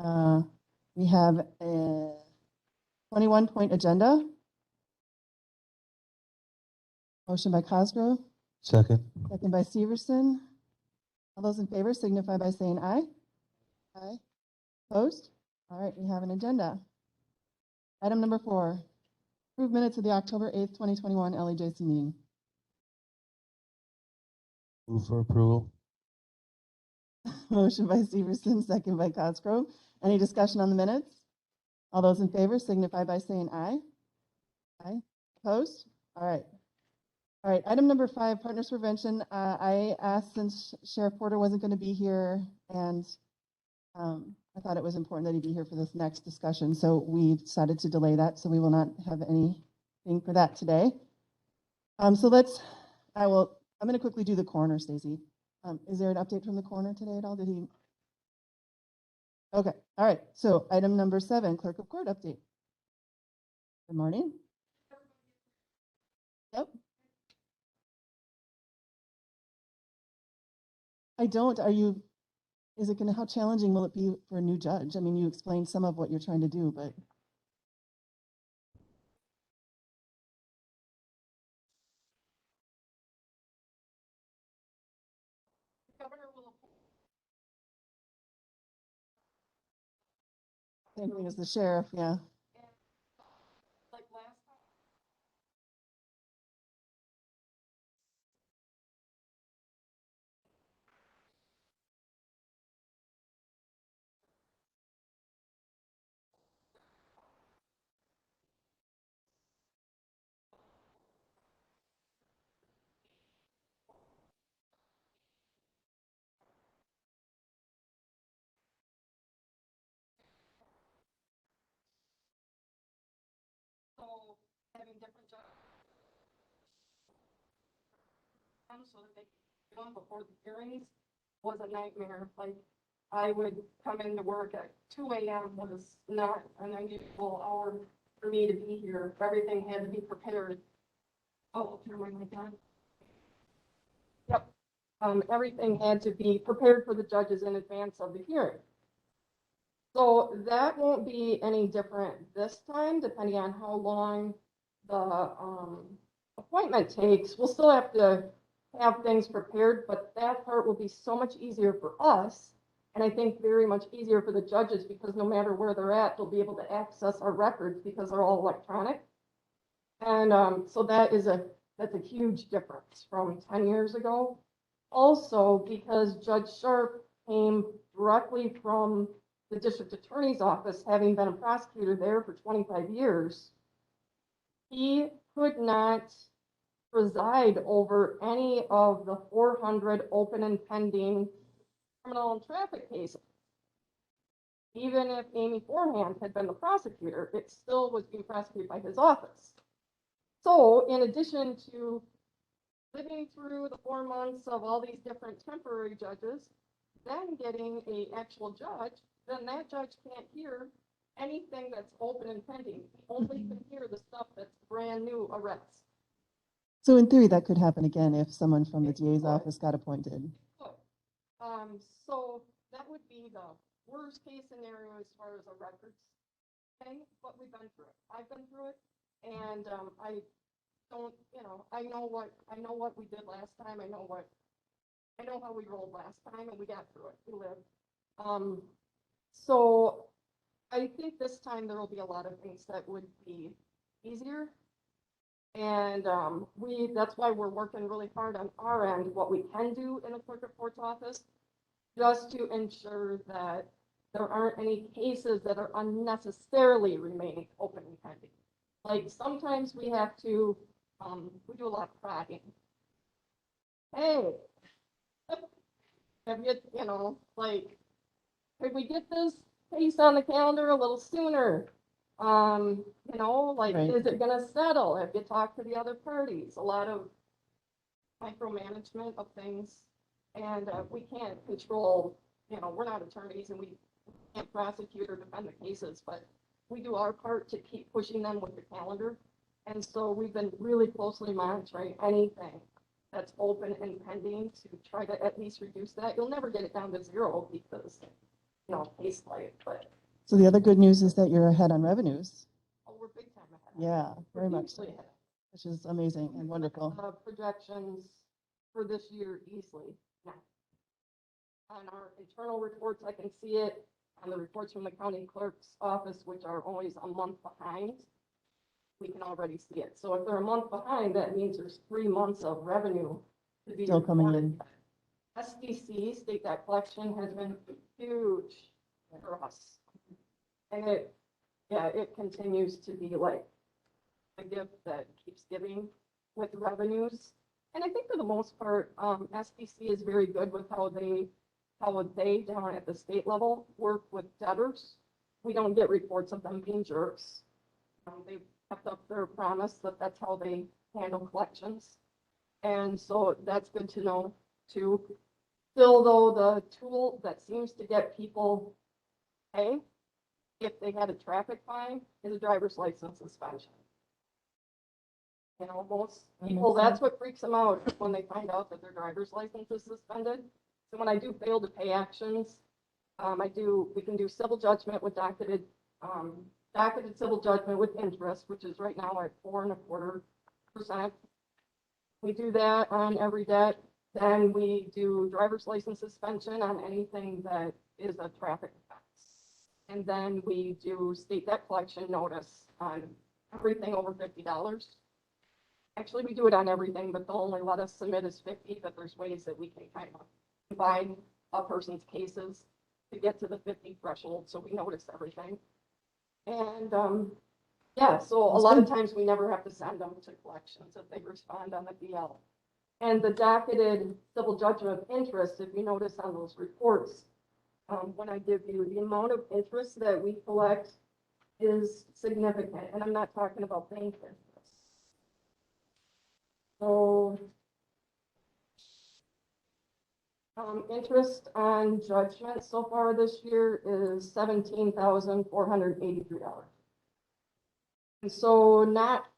We have a 21-point agenda. Motion by Cosgrove, Second. second by Severson. All those in favor signify by saying aye. Aye. Opposed? All right, we have an agenda. Item number 4, approve minutes of the October 8th, 2021 LEJC meeting. Move for approval. Motion by Severson, second by Cosgrove. Any discussion on the minutes? All those in favor signify by saying aye. Aye. Opposed? All right. All right, item number 5, Partners Prevention. I asked, since Sheriff Porter wasn't going to be here, and I thought it was important that he be here for this next discussion, so we decided to delay that, so we will not have anything for that today. I'm going to quickly do the coroner, Stacy. Is there an update from the coroner today at all? Did he? Okay, all right, so item number 7, Clerk of Court update. Good morning. Yep. I don't. Is it going to, how challenging will it be for a new judge? I mean, you explained some of what you're trying to do, but. Same thing as the sheriff, yeah. Like last time. So having different jobs. So that they could go on before the hearings was a nightmare. Like, I would come into work at 2 a.m. was not an unusual hour for me to be here. Everything had to be prepared. Oh, never mind, my God. Yep. Everything had to be prepared for the judges in advance of the hearing. So that won't be any different this time, depending on how long the appointment takes. We'll still have to have things prepared, but that part will be so much easier for us. And I think very much easier for the judges, because no matter where they're at, they'll be able to access our records because they're all electronic. And so that's a huge difference from 10 years ago. Also, because Judge Sharp came directly from the district attorney's office, having been a prosecutor there for 25 years, he could not preside over any of the 400 open and pending criminal and traffic cases. Even if Amy Forehand had been the prosecutor, it still was being prosecuted by his office. So in addition to living through the 4 months of all these different temporary judges, then getting an actual judge, then that judge can't hear anything that's open and pending. He only can hear the stuff that's brand new arrests. So in theory, that could happen again if someone from the DA's office got appointed. So that would be the worst case scenario as far as a records thing, but we've been through it. I've been through it, and I don't, I know what we did last time. I know how we rolled last time, and we got through it. We lived. So I think this time there will be a lot of things that would be easier. And that's why we're working really hard on our end, what we can do in the clerk of court's office, just to ensure that there aren't any cases that are unnecessarily remaining open and pending. Like sometimes we have to, we do a lot of prodding. Hey, have you, like, could we get this case on the calendar a little sooner? Like, Right. Is it gonna settle? Have you talked to the other parties? A lot of micromanagement of things, and we can't control, we're not attorneys and we can't prosecute or defend the cases, but we do our part to keep pushing them with the calendar. And so we've been really closely monitoring anything that's open and pending to try to at least reduce that. You'll never get it down to 0 because, case life, but So the other good news is that you're ahead on revenues. Oh, we're big time ahead. Yeah, We're very much so, hugely ahead. which is amazing and wonderful. Projections for this year easily now. On our internal reports, I can see it. On the reports from the county clerk's office, which are always a month behind, we can already see it. So if they're a month behind, that means there's 3 months of revenue to be Still coming reported. in. SDC, state debt collection, has been huge for us. And it continues to be like a gift that keeps giving with revenues. And I think for the most part, SDC is very good with how they down at the state level work with debtors. We don't get reports of them being jerks. They've kept up their promise that that's how they handle collections. And so that's good to know too. Still though, the tool that seems to get people pay if they had a traffic fine is a driver's license suspension. You know, most people, that's what freaks them out when they find out that their driver's license is suspended. So when I do fail to pay actions, we can do civil judgment with docketed civil judgment with interest, which is right now at 4.25%. We do that on every debt. Then we do driver's license suspension on anything that is a traffic offense. And then we do state debt collection notice on everything over $50. Actually, we do it on everything, but they'll only let us submit as 50, but there's ways that we can kind of combine a person's cases to get to the 50 threshold, so we notice everything. And, yeah, so a lot of times we never have to send them to collections if they respond on the DL. And the docketed civil judgment of interest, if you notice on those reports, when I give you the amount of interest that we collect is significant, and I'm not talking about bank interest. So, interest on judgment so far this year is $17,483. And so not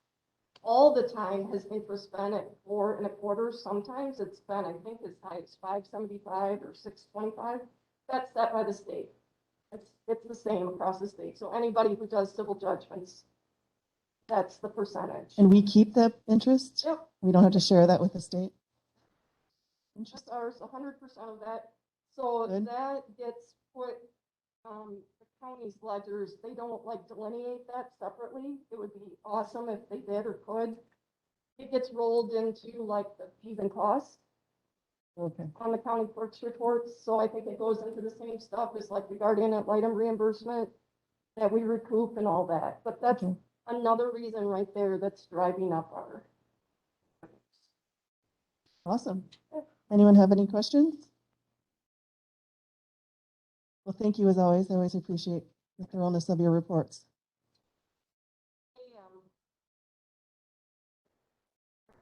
all the time has interest been at 4.25. Sometimes it's been, I think, as high as 575 or 625. That's set by the state. It's the same across the state. So anybody who does civil judgments, that's the percentage. And we keep that interest? Yep. We don't have to share that with the state? Just ours, 100% of that. So Good. that gets put, the county's ledgers, they don't like delineate that separately. It would be awesome if they did or could. It gets rolled into like the fees and costs Okay. on the county clerk's reports. So I think it goes into the same stuff as like the guardian ad litem reimbursement that we recoup and all that. But that's Okay. another reason right there that's driving up our. Awesome. Anyone have any questions? Well, thank you as always. I always appreciate the thoroughness of your reports.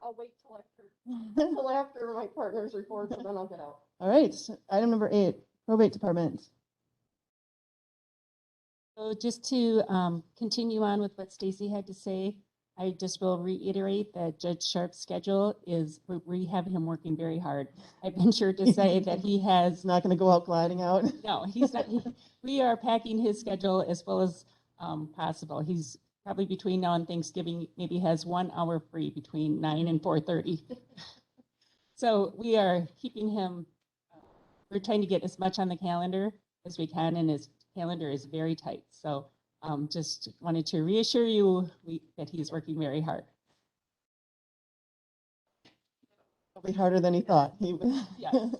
I'll wait till after my partner's reports, and then I'll get out. All right, item number 8, probate department. So just to continue on with what Stacy had to say, I just will reiterate that Judge Sharp's schedule is, we have him working very hard. I venture to say that he has. It's not going to go out gliding out. No, he's not. We are packing his schedule as well as possible. He's probably between now and Thanksgiving, maybe has 1 hour free between 9 and 4:30. So we are keeping him, we're trying to get as much on the calendar as we can, and his calendar is very tight. So just wanted to reassure you that he's working very hard. Probably harder than he thought. Yes.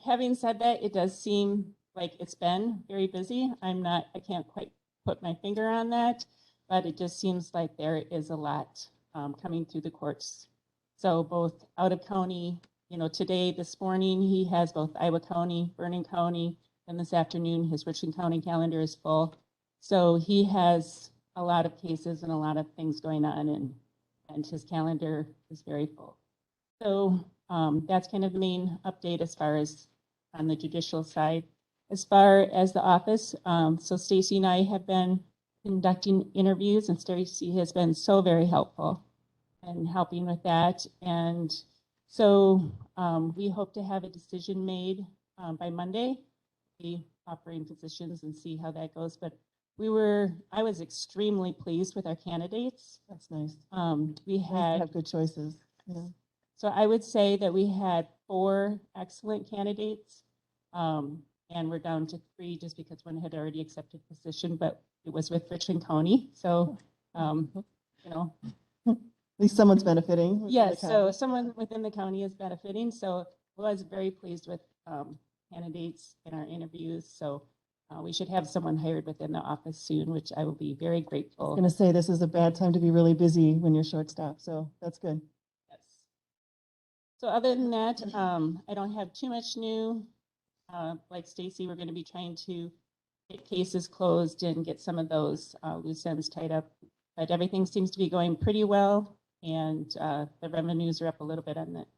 Having said that, it does seem like it's been very busy. I can't quite put my finger on that, but it just seems like there is a lot coming through the courts. So both out of county, today, this morning, he has both Iowa County, Vernon County, and this afternoon, his Richland County calendar is full. So he has a lot of cases and a lot of things going on, and his calendar is very full. So that's kind of the main update as far as on the judicial side. As far as the office, so Stacy and I have been conducting interviews, and Stacy has been so very helpful in helping with that. And so we hope to have a decision made by Monday. We offering positions and see how that goes. But I was extremely pleased with our candidates. That's nice. We Nice to had, have good choices. Yeah. so I would say that we had 4 excellent candidates. And we're down to 3 just because one had already accepted position, but it was with Richland County. So, you know, At least someone's benefiting. within the yes, so county. someone within the county is benefiting. So I was very pleased with candidates in our interviews. So we should have someone hired within the office soon, which I will be very I was grateful. going to say, this is a bad time to be really busy when you're short-staffed, so that's good. Yes. So other than that, I don't have too much new. Like Stacy, we're going to be trying to get cases closed and get some of those loose ends tied up. But everything seems to be going pretty well, and the revenues are up a little bit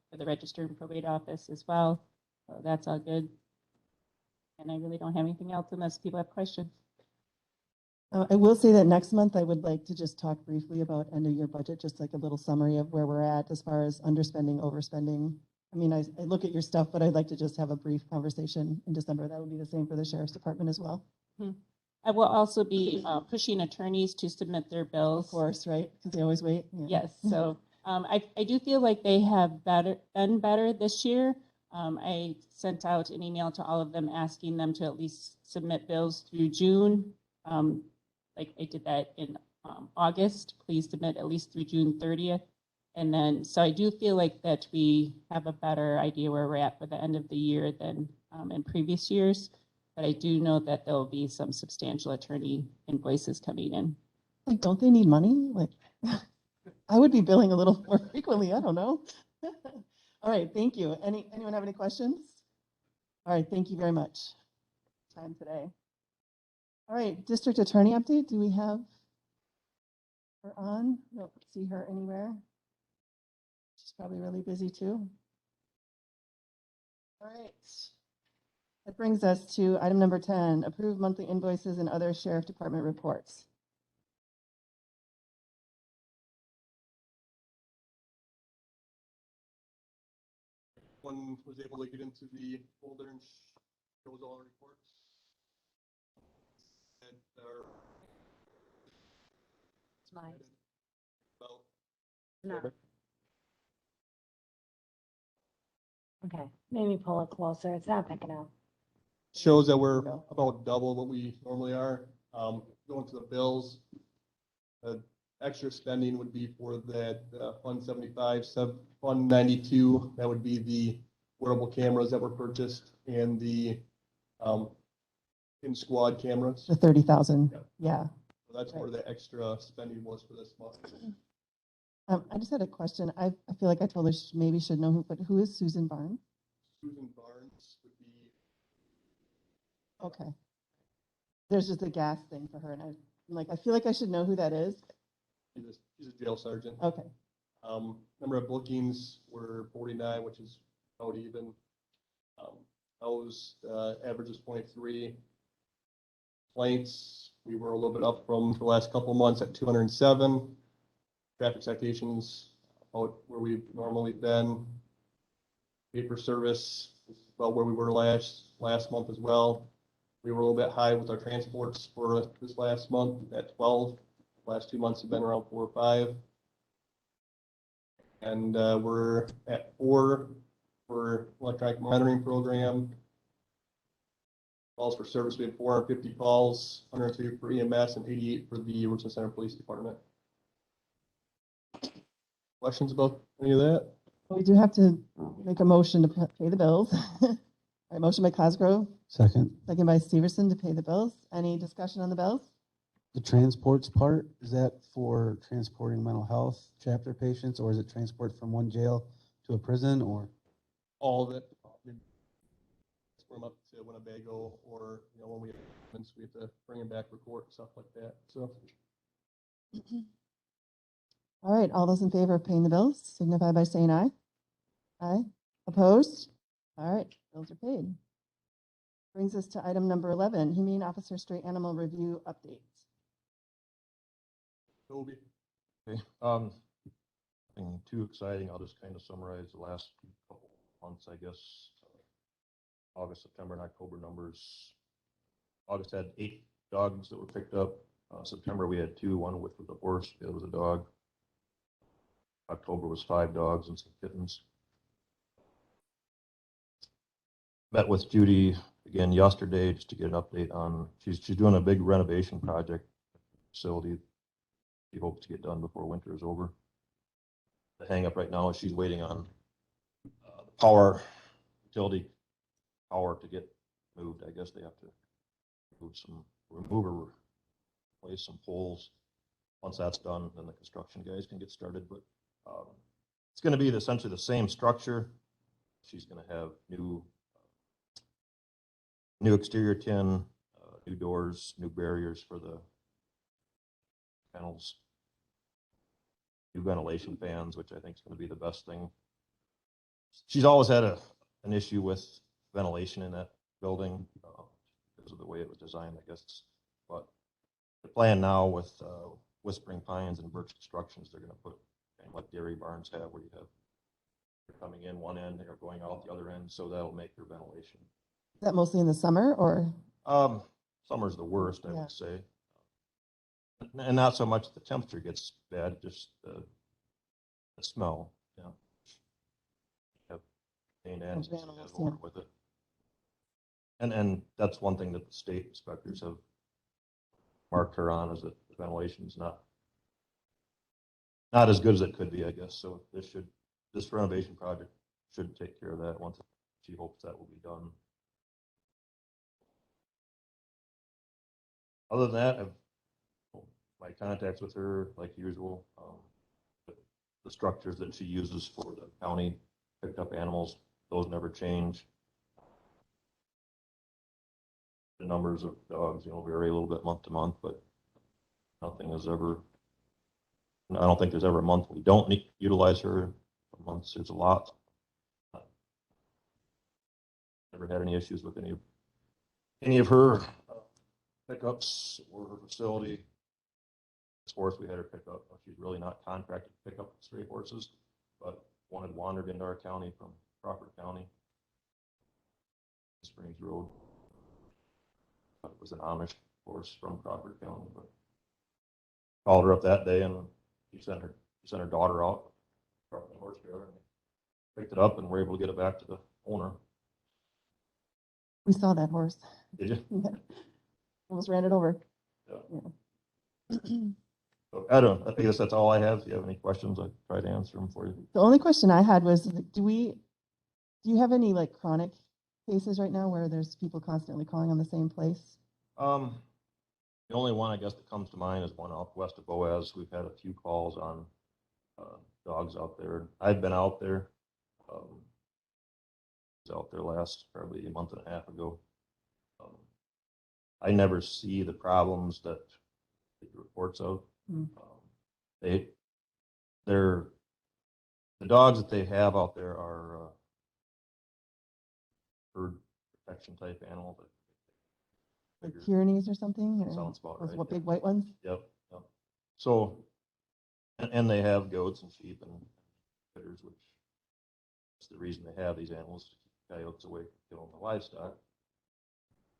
for the register and probate office as well. So that's all good. And I really don't have anything else unless people have questions. I will say that next month, I would like to just talk briefly about end of year budget, just like a little summary of where we're at as far as underspending, overspending. I mean, I look at your stuff, but I'd like to just have a brief conversation in December. That would be the same for the sheriff's department as well. I will also be pushing attorneys to submit their bills. Of course, right? Because they always wait. Yeah. Yes, so I do feel like they have done better this year. I sent out an email to all of them asking them to at least submit bills through June. Like I did that in August, please submit at least through June 30th. And then, so I do feel like that we have a better idea where we're at for the end of the year than in previous years. But I do know that there will be some substantial attorney invoices coming in. Like, don't they need money? Like, I would be billing a little more frequently. I don't know. All right, thank you. Anyone have any questions? All right, thank you very much. Time today. All right, district attorney update. Do we have her on? Don't see her anywhere. She's probably really busy too. All right. That brings us to item number 10, approve monthly invoices and other sheriff department reports. One was able to get into the folder and shows all our reports. And our It's mine. about No. Okay, maybe pull it closer. It's not picking up. shows that we're about double what we normally are. Going to the bills, extra spending would be for that Fund 75, Fund 92. That would be the wearable cameras that were purchased and the in-squad cameras. The 30,000. Yeah. Yeah. So that's where the extra spending was for this month. I just had a question. I feel like I totally maybe should know who, but who is Susan Barnes? Susan Barnes would be, Okay. There's just a gas thing for her, and I'm like, I feel like I should know who that is. she's a jail sergeant. Okay. Number of bookings were 49, which is about even. Those average is 23. Complaints, we were a little bit up from the last couple of months at 207. Traffic citations, about where we've normally been. Paper service is about where we were last month as well. We were a little bit high with our transports for this last month at 12. Last 2 months have been around 4 or 5. And we're at 4 for electronic monitoring program. Calls for service, we had 450 calls, 103 for EMS and 88 for the Richland Center Police Department. Questions about any of that? We do have to make a motion to pay the bills. All right, motion by Cosgrove, Second. second by Severson to pay the bills. Any discussion on the bills? The transports part, is that for transporting mental health chapter patients, or is it transport from one jail to a prison, or? All of it. Transport them up to Winnebago, or when we have to bring them back for court and stuff like that. So All right, all those in favor of paying the bills signify by saying aye. Aye. Opposed? All right, bills are paid. Brings us to item number 11, Humane Officer Stray Animal Review updates. Toby. Okay, nothing too exciting. I'll just kind of summarize the last couple months, I guess. August, September, and October numbers. August had 8 dogs that were picked up. September, we had 2, one with a horse, the other was a dog. October was 5 dogs and some kittens. Met with Judy again yesterday just to get an update on, she's doing a big renovation project facility. She hopes to get done before winter is over. The hang up right now is she's waiting on the power, utility power to get moved. I guess they have to remove or replace some poles. Once that's done, then the construction guys can get started. But it's going to be essentially the same structure. She's going to have new exterior tin, new doors, new barriers for the panels, new ventilation fans, which I think is going to be the best thing. She's always had an issue with ventilation in that building because of the way it was designed, I guess. But the plan now with Whispering Pines and Birch Constructions, they're going to put kind of like dairy barns have, where you have you're coming in one end, they're going out the other end, so that'll make your ventilation. Is that mostly in the summer or? Summer's the worst, I Yeah. would say. And not so much the temperature gets bad, just the smell, you know. Have contained animals that animals, have odor with it. And that's one thing that the state inspectors have marked her on, is that the ventilation's not as good as it could be, I guess. So this renovation project should take care of that once she hopes that will be done. Other than that, my contacts with her, like usual. The structures that she uses for the county picked up animals, those never change. The numbers of dogs, vary a little bit month to month, but nothing is ever. I don't think there's ever a month we don't utilize her. Months there's a lot. Never had any issues with any of her pickups or her facility. This horse we had her pick up. She's really not contracted to pick up stray horses, but one had wandered into our county from Crawford County, Springs Road. It was an Amish horse from Crawford County, but called her up that day and she sent her daughter out, brought the horse trailer, and picked it up, and were able to get it back to the owner. We saw that horse. Did you? Yeah. Almost ran it over. Yeah. So I don't know. I guess that's all I have. If you have any questions, I'll try to answer them for you. The only question I had was, do you have any like chronic cases right now where there's people constantly calling on the same place? The only one I guess that comes to mind is one out west of Boaz. We've had a few calls on dogs out there. I've been out there. I was out there last probably a month and a half ago. I never see the problems that the reports of. The dogs that they have out there are herd protection type animals. Like Pyrenees or something? Or Sounds about those right. what big white ones? Yep. So, and they have goats and sheep and critters, which is the reason they have these animals, to keep coyotes away from killing the livestock.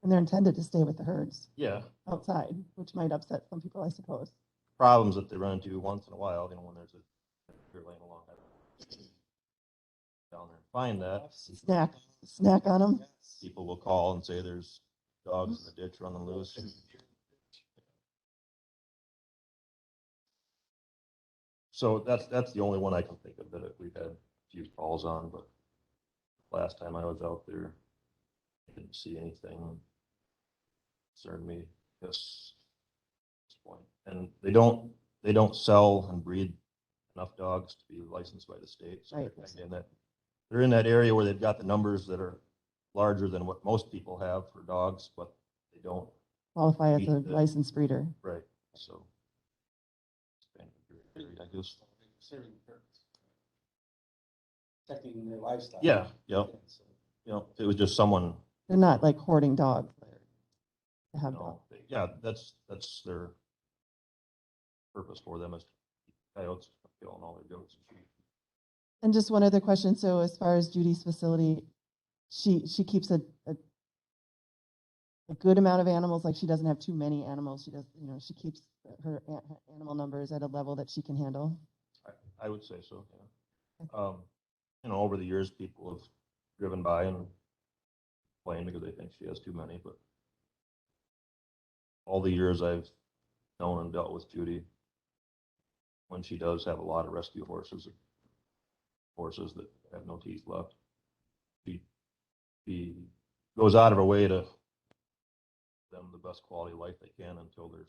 And they're intended to stay with the herds Yeah. outside, which might upset some people, I suppose. Problems that they run into once in a while, when there's a deer laying along down there and find that. Snack on them. People will call and say there's dogs in the ditch running loose. So that's the only one I can think of that we've had a few calls on, but last time I was out there, I didn't see anything concerned me at this point. And they don't sell and breed enough dogs to be licensed by the state. So Right. they're in that area where they've got the numbers that are larger than what most people have for dogs, but they don't Qualify as meet a the- licensed breeder. Right. So I guess. Protecting their lifestyle. Yeah. Yep. If it was just someone. They're not like hoarding dogs. They have dogs. Yeah, that's their purpose for them, is to keep coyotes from killing all their goats and sheep. And just one other question. So as far as Judy's facility, she keeps a a good amount of animals, like she doesn't have too many animals. She does, she keeps her animal numbers at a level that she can handle. I would say so, yeah. Over the years, people have driven by and complained because they think she has too many, but all the years I've known and dealt with Judy, when she does have a lot of rescue horses that have no teeth left, she goes out of her way to give them the best quality of life they can until there's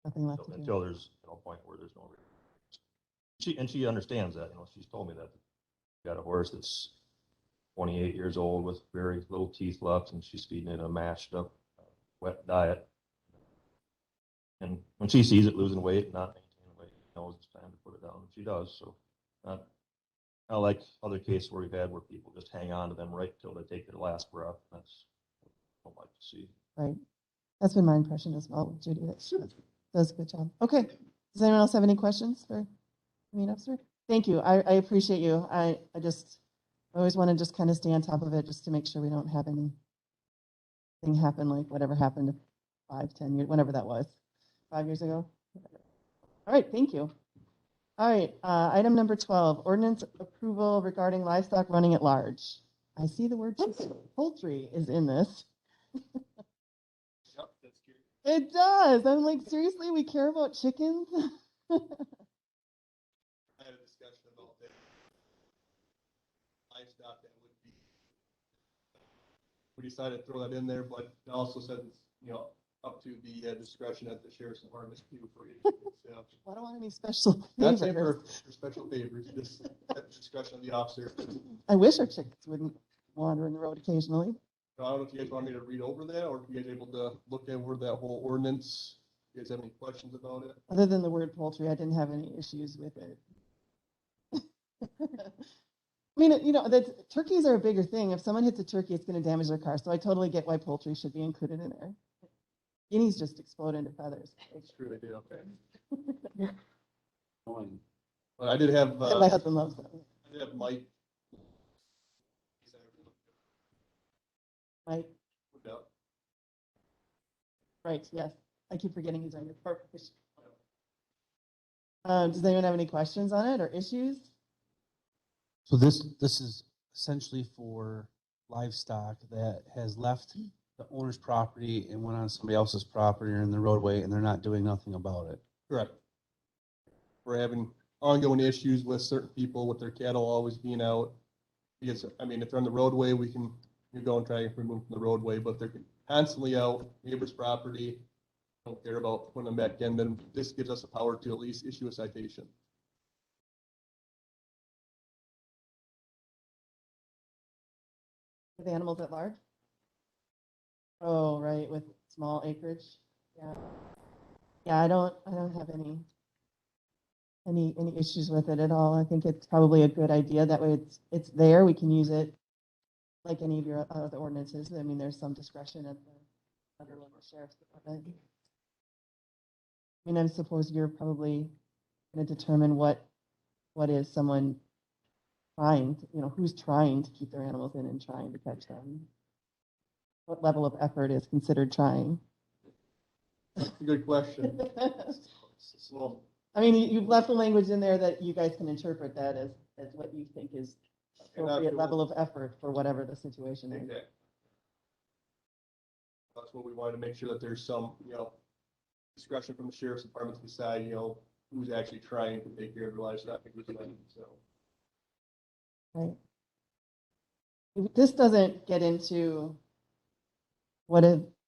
Nothing left to do. a point where there's no. She understands that. She's told me that. Got a horse that's 28 years old with very little teeth left, and she's feeding it a mashed up, wet diet. And when she sees it losing weight and not maintaining weight, she knows it's time to put it down. And she does. So, not like other cases where we've had where people just hang on to them right till they take their last breath. That's what I don't like to see. Right. That's been my impression as well, Judy. That she does a good job. Okay. Does anyone else have any questions for me, officer? Thank you. I appreciate you. I always want to just kind of stay on top of it just to make sure we don't have anything happen like whatever happened 5, 10 years, whenever that was, 5 years ago. All right. Thank you. All right. Item number 12, ordinance approval regarding livestock running at large. I see the word poultry is in this. Yep, that's cute. It does. I'm like, seriously, we care about chickens? I had a discussion about that. Livestock that would be. We decided to throw that in there, but it also said, up to the discretion at the sheriff's department too for you. So, I don't want any special not saying favors. for special favors, just at the discretion of the officer. I wish our chickens wouldn't wander in the road occasionally. So I don't know if you guys want me to read over that, or if you guys are able to look over that whole ordinance. You guys have any questions about it? Other than the word poultry, I didn't have any issues with it. I mean, turkeys are a bigger thing. If someone hits a turkey, it's going to damage their car. So I totally get why poultry should be included in there. Guineas just explode into feathers. That's true, they did, okay. But I did have, My husband loves them. I did have Mike. Right, right, yes. I keep forgetting he's on your corporation. Does anyone have any questions on it or issues? So this is essentially for livestock that has left the owner's property and went on somebody else's property or in the roadway, and they're not doing nothing about it. Correct. We're having ongoing issues with certain people with their cattle always being out. Because, if they're on the roadway, we can go and try and remove them from the roadway, but they're constantly out, neighbor's property, don't care about putting them back in, then this gives us the power to at least issue a citation. With animals at large? Oh, right, with small acreage. Yeah. Yeah, I don't have any issues with it at all. I think it's probably a good idea. That way it's there. We can use it like any of your other ordinances. I mean, there's some discretion at the federal level sheriff's department. I mean, I suppose you're probably going to determine what is someone trying to, who's trying to keep their animals in and trying to catch them. What level of effort is considered trying? That's a good question. Well, I mean, you've left the language in there that you guys can interpret that as what you think is appropriate level of effort for whatever the situation is. exactly. That's what we wanted to make sure that there's some, discretion from the sheriff's department to decide, who's actually trying to take care of their livestock. So. Right. This doesn't get into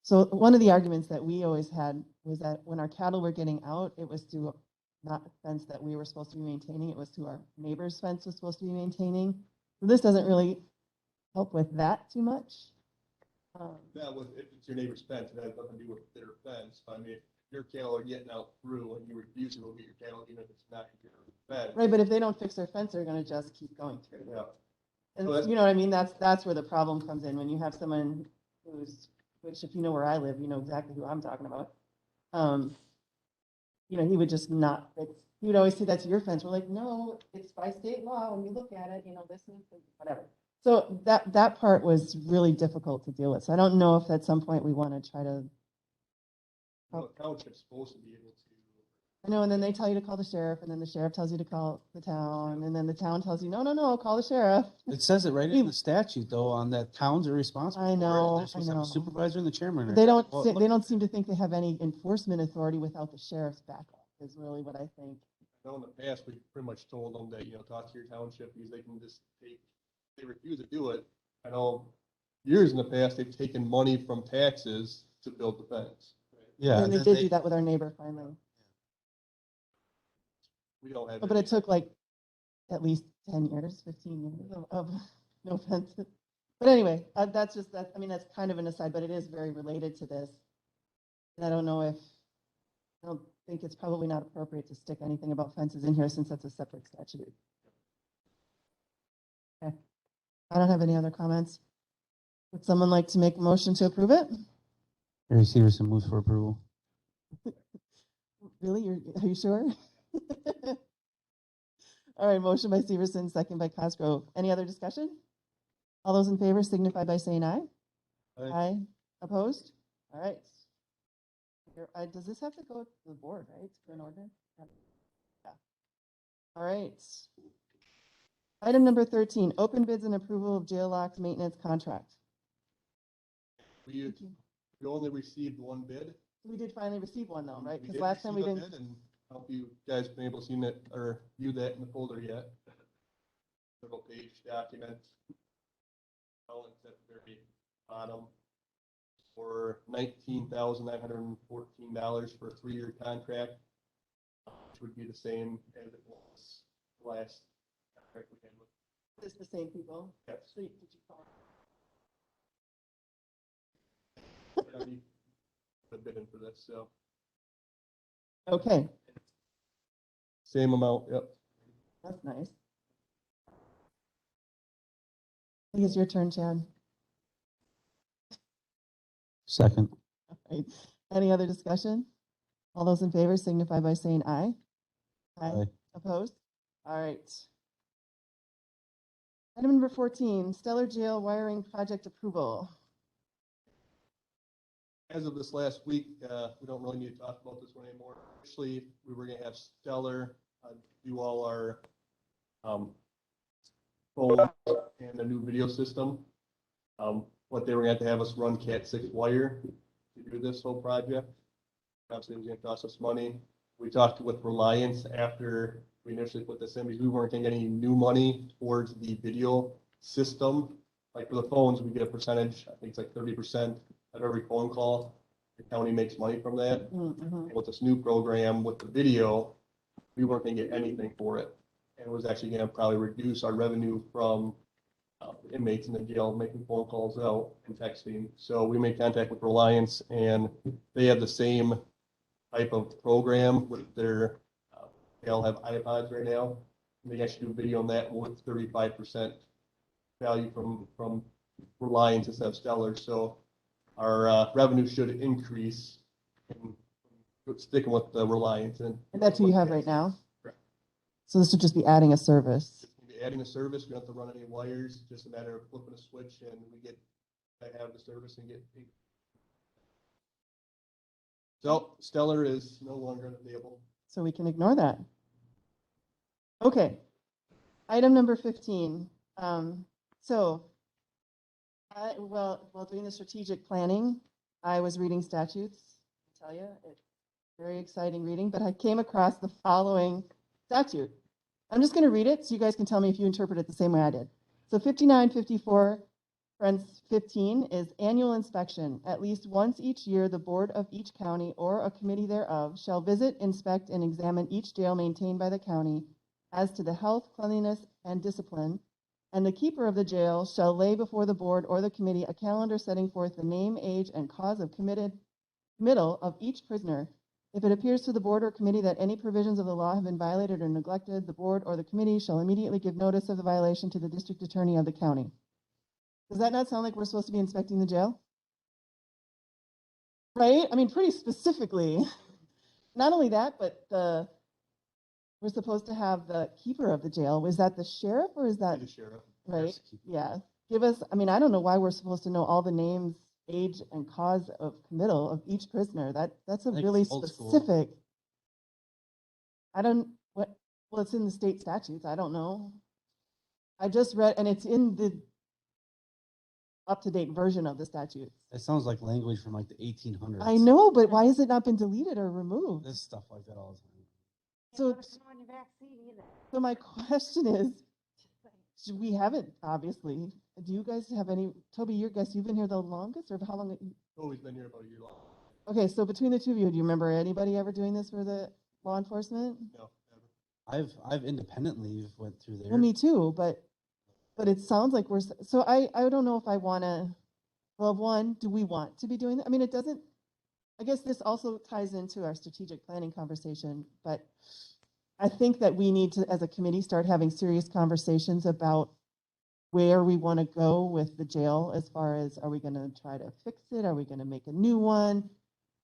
so one of the arguments that we always had was that when our cattle were getting out, it was through not a fence that we were supposed to be maintaining, it was through our neighbor's fence was supposed to be maintaining. So this doesn't really help with that too much. Yeah, if it's your neighbor's fence, it has nothing to do with their fence. If your cattle are getting out through and you refuse to go get your cattle, even if it's not your fence. Right, but if they don't fix their fence, they're going to just keep going through. Yeah. And So you know what I mean? That's where the problem comes in when you have someone which if you know where I live, you know exactly who I'm talking about. He would just not fix. He would always say that's your fence. We're like, no, it's by state law. When you look at it, this is whatever. So that part was really difficult to deal with. So I don't know if at some point we want to try to, The township's supposed to be able to. I know, and then they tell you to call the sheriff, and then the sheriff tells you to call the town, and then the town tells you, no, call the sheriff. It says it right in the statute though, on that towns are responsible. I for it. know, They're supposed to have I a know. supervisor and the chairman. They don't, Well, they look- don't seem to think they have any enforcement authority without the sheriff's backup, is really what I think. I know in the past, we pretty much told them that, talk to your township because they can just take, they refuse to do it. I know years in the past, they've taken money from taxes to build the fence. Yeah. And they then did do that with our neighbor finally. We don't have. But it took like at least 10 years, 15 years of no fences. But anyway, that's kind of an aside, but it is very related to this. And I don't think it's probably not appropriate to stick anything about fences in here since that's a separate statute. Okay. I don't have any other comments. Would someone like to make a motion to approve it? Harry Severson moves for approval. Really? Are you sure? All right, motion by Severson, second by Cosgrove. Any other discussion? All those in favor signify by saying aye. Aye. Aye. Opposed? All right. Does this have to go to the board, right, for an ordinance? Yeah. All right. Item number 13, open bids and approval of jail locks maintenance contract. We only received one bid. We did finally receive one though, right? We Because did last time we receive a didn't. bid, and I hope you guys been able to see it or view that in the folder yet. Several page document. Oh, it's at the very bottom. For $19,914 for a 3-year contract, which would be the same as it was last contract we had with. It's the same people. Yes. So did you call? The bidding for this, so Okay, same amount, yep. that's nice. I think it's your turn, Chad. Second. All right. Any other discussion? All those in favor signify by saying aye. Aye. Opposed? All right. Item number 14, Stellar Jail wiring project approval. As of this last week, we don't really need to talk about this one anymore. Actually, we were gonna have Stellar do all our phone and a new video system. What they were gonna have us run Cat 6 wire to do this whole project. Obviously, it was gonna cost us money. We talked with Reliance after we initially put this in because we weren't gonna get any new money towards the video system. Like for the phones, we get a percentage, I think it's like 30% of every phone call. The county makes money from that. Mhm. With this new program with the video, we weren't gonna get anything for it. And it was actually gonna probably reduce our revenue from inmates in the jail making phone calls out and texting. So we made contact with Reliance and they have the same type of program with their, they all have iPods right now. And they actually do video on that with 35% value from Reliance instead of Stellar. So our revenue should increase in sticking with the Reliance. And And that's who you have right now? Correct. So this would just be adding a service. Adding a service, we don't have to run any wires, just a matter of flipping a switch and we get to have the service and get paid. So Stellar is no longer available. So we can ignore that. Okay. Item number 15. While doing the strategic planning, I was reading statutes. I tell you, it's very exciting reading, but I came across the following statute. I'm just going to read it so you guys can tell me if you interpret it the same way I did. So 5954, friends, 15 is annual inspection. At least once each year, the board of each county or a committee thereof shall visit, inspect, and examine each jail maintained by the county as to the health, cleanliness, and discipline. And the keeper of the jail shall lay before the board or the committee a calendar setting forth the name, age, and cause of committal of each prisoner. If it appears to the board or committee that any provisions of the law have been violated or neglected, the board or the committee shall immediately give notice of the violation to the district attorney of the county. Does that not sound like we're supposed to be inspecting the jail? Right? I mean, pretty specifically. Not only that, but we're supposed to have the keeper of the jail. Was that the sheriff or is that, The sheriff. right? Yeah. give us, I mean, I don't know why we're supposed to know all the names, age, and cause of committal of each prisoner. That's a I think really it's old school. specific. I don't, what, well, it's in the state statutes. I don't know. I just read, and it's in the up-to-date version of the statutes. It sounds like language from like the 1800s. I know, but why has it not been deleted or removed? There's stuff like that all the time. So, so my question is, we haven't, obviously. Do you guys have any, Toby, your guess, you've been here the longest, or how long? Always been here about a year long. Okay, so between the two of you, do you remember anybody ever doing this for the law enforcement? No, never. I've independently went through there. Well, me too, but it sounds like we're, so I don't know if I want to, well, one, do we want to be doing that? I mean, it doesn't, I guess this also ties into our strategic planning conversation, but I think that we need to, as a committee, start having serious conversations about where we want to go with the jail as far as, are we going to try to fix it? Are we going to make a new one?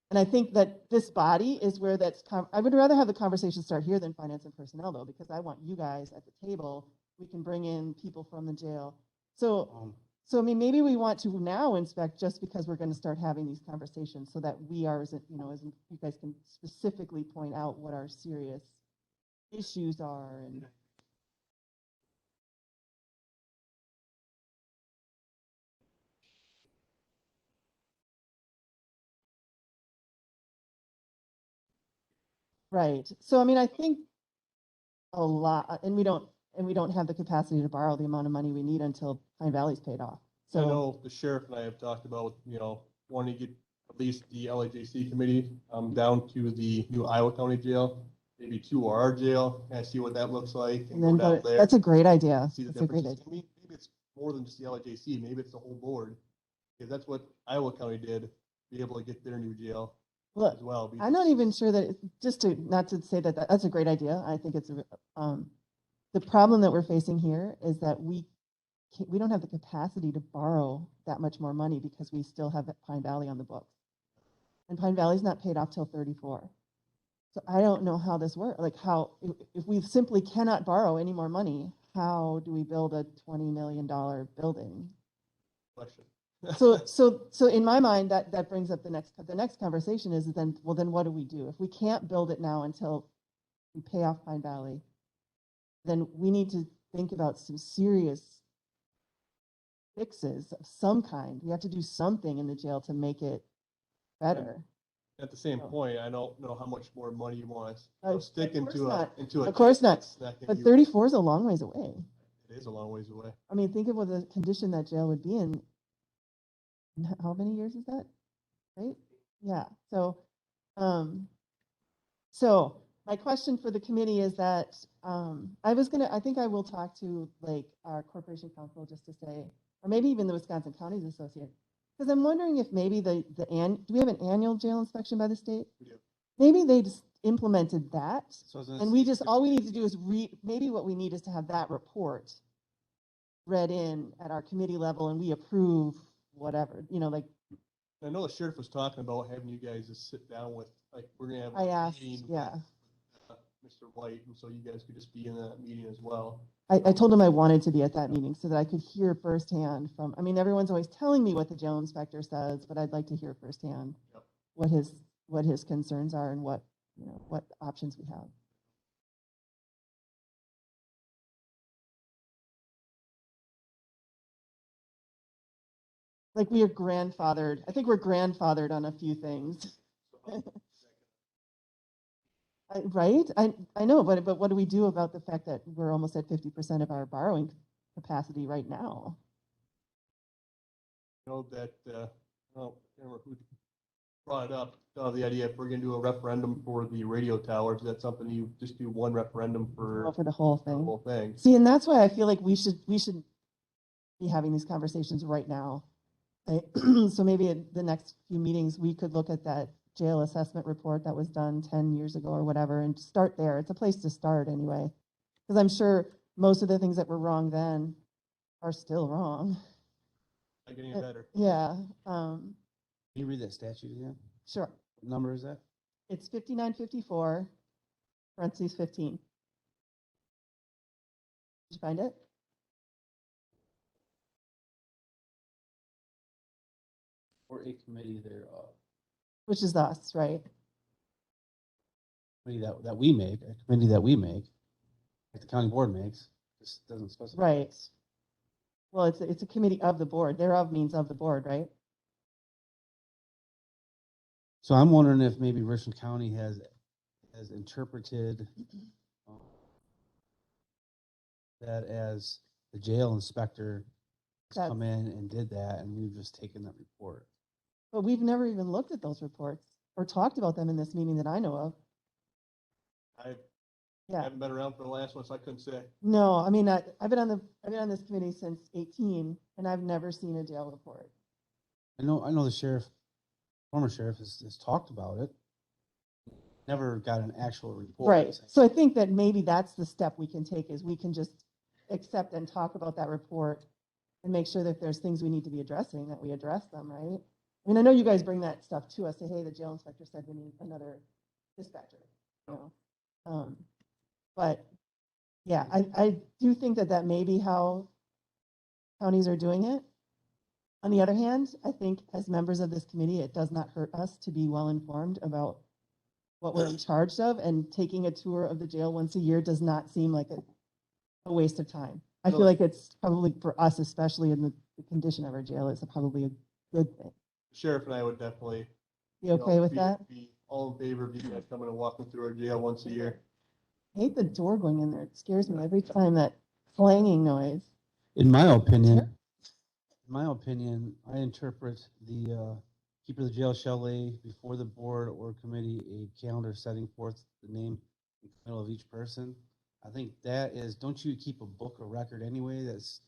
And I think that this body is where that's, I would rather have the conversation start here than finance and personnel though, because I want you guys at the table. We can bring in people from the jail. So I mean, maybe we want to now inspect just because we're going to start having these conversations so that we are, as you know, as you guys can specifically point out what our serious issues are. And right. So I mean, I think a lot, and we don't have the capacity to borrow the amount of money we need until Pine Valley's paid off. I So know the sheriff and I have talked about, wanting to get at least the LAJC committee, down to the new Iowa County jail, maybe to our jail, and see what that looks like. and then go down go, there, that's a great idea. see the That's a great differences. idea. Maybe it's more than just the LAJC, maybe it's the whole board. Because that's what Iowa County did, be able to get their new jail Look, as well. I'm not even sure that, just to, not to say that, that's a great idea. I think it's, the problem that we're facing here is that we don't have the capacity to borrow that much more money because we still have Pine Valley on the books. And Pine Valley's not paid off till 34. So I don't know how this works. Like how, if we simply cannot borrow any more money, how do we build a $20 million building? Question. So in my mind, that brings up the next conversation is then, well, then what do we do? If we can't build it now until we pay off Pine Valley, then we need to think about some serious fixes of some kind. We have to do something in the jail to make it better. At the same So- point, I don't know how much more money you want Of to stick course into not. into a. Of course not. It's not gonna But be- 34 is a long ways away. It is a long ways away. I mean, think of what the condition that jail would be in. How many years is that? Right? Yeah. So my question for the committee is that I think I will talk to like our corporation council just to say, or maybe even the Wisconsin Counties Association, because I'm wondering if maybe do we have an annual jail inspection by the state? We do. Maybe they just implemented that, So I was gonna and we say, just all we need to do is maybe what we need is to have that report read in at our committee level, and we approve whatever, like. I know the sheriff was talking about having you guys just sit down with, like, we're gonna have. I a asked, meeting yeah. with, Mr. White, and so you guys could just be in that meeting as well. I told him I wanted to be at that meeting so that I could hear firsthand from, I mean, everyone's always telling me what the jail inspector says, but I'd like to hear firsthand Yep. what his concerns are and what options we have. Like we are grandfathered. I think we're grandfathered on a few things. Right? I know, but what do we do about the fact that we're almost at 50% of our borrowing capacity right now? You know that, I don't remember who brought it up, the idea if we're gonna do a referendum for the radio towers, that's something you just do one referendum for For the whole the thing. whole thing. See, and that's why I feel like we should be having these conversations right now. Right? So maybe at the next few meetings, we could look at that jail assessment report that was done 10 years ago or whatever and start there. It's a place to start anyway. Because I'm sure most of the things that were wrong then are still wrong. Not getting it better. Yeah, Can you read that statute again? sure. What number is that? It's 5954, parentheses 15. Did you find it? Or a committee thereof, which is us, right? committee that we make, a committee that we make, like the county board makes, just doesn't specify. Right. Well, it's a committee of the board. Thereof means of the board, right? So I'm wondering if maybe Richland County has interpreted that as the jail inspector has That's- come in and did that, and we've just taken that report. But we've never even looked at those reports or talked about them in this meeting that I know of. I Yeah. haven't been around for the last one, so I couldn't say. No, I mean, I've been on this committee since 18 and I've never seen a jail report. I know the sheriff, former sheriff has talked about it. Never got an actual report. Right. So I think that maybe that's the step we can take is we can just accept and talk about that report and make sure that if there's things we need to be addressing, that we address them, right? I mean, I know you guys bring that stuff to us, say, hey, the jail inspector said we need another dispatcher, you know? But yeah, I do think that that may be how counties are doing it. On the other hand, I think as members of this committee, it does not hurt us to be well informed about what we're in charge of, and taking a tour of the jail once a year does not seem like a waste of time. I feel No. like it's probably for us, especially in the condition of our jail, it's probably a good thing. Sheriff and I would definitely. You okay with that? Be all in favor of you guys coming and walking through our jail once a year. I hate the door going in there. It scares me every time, that clanging noise. In my opinion, I interpret the keeper of the jail shall lay before the board or committee a calendar setting forth the name and title of each person. I think that is, don't you keep a book or record anyway it's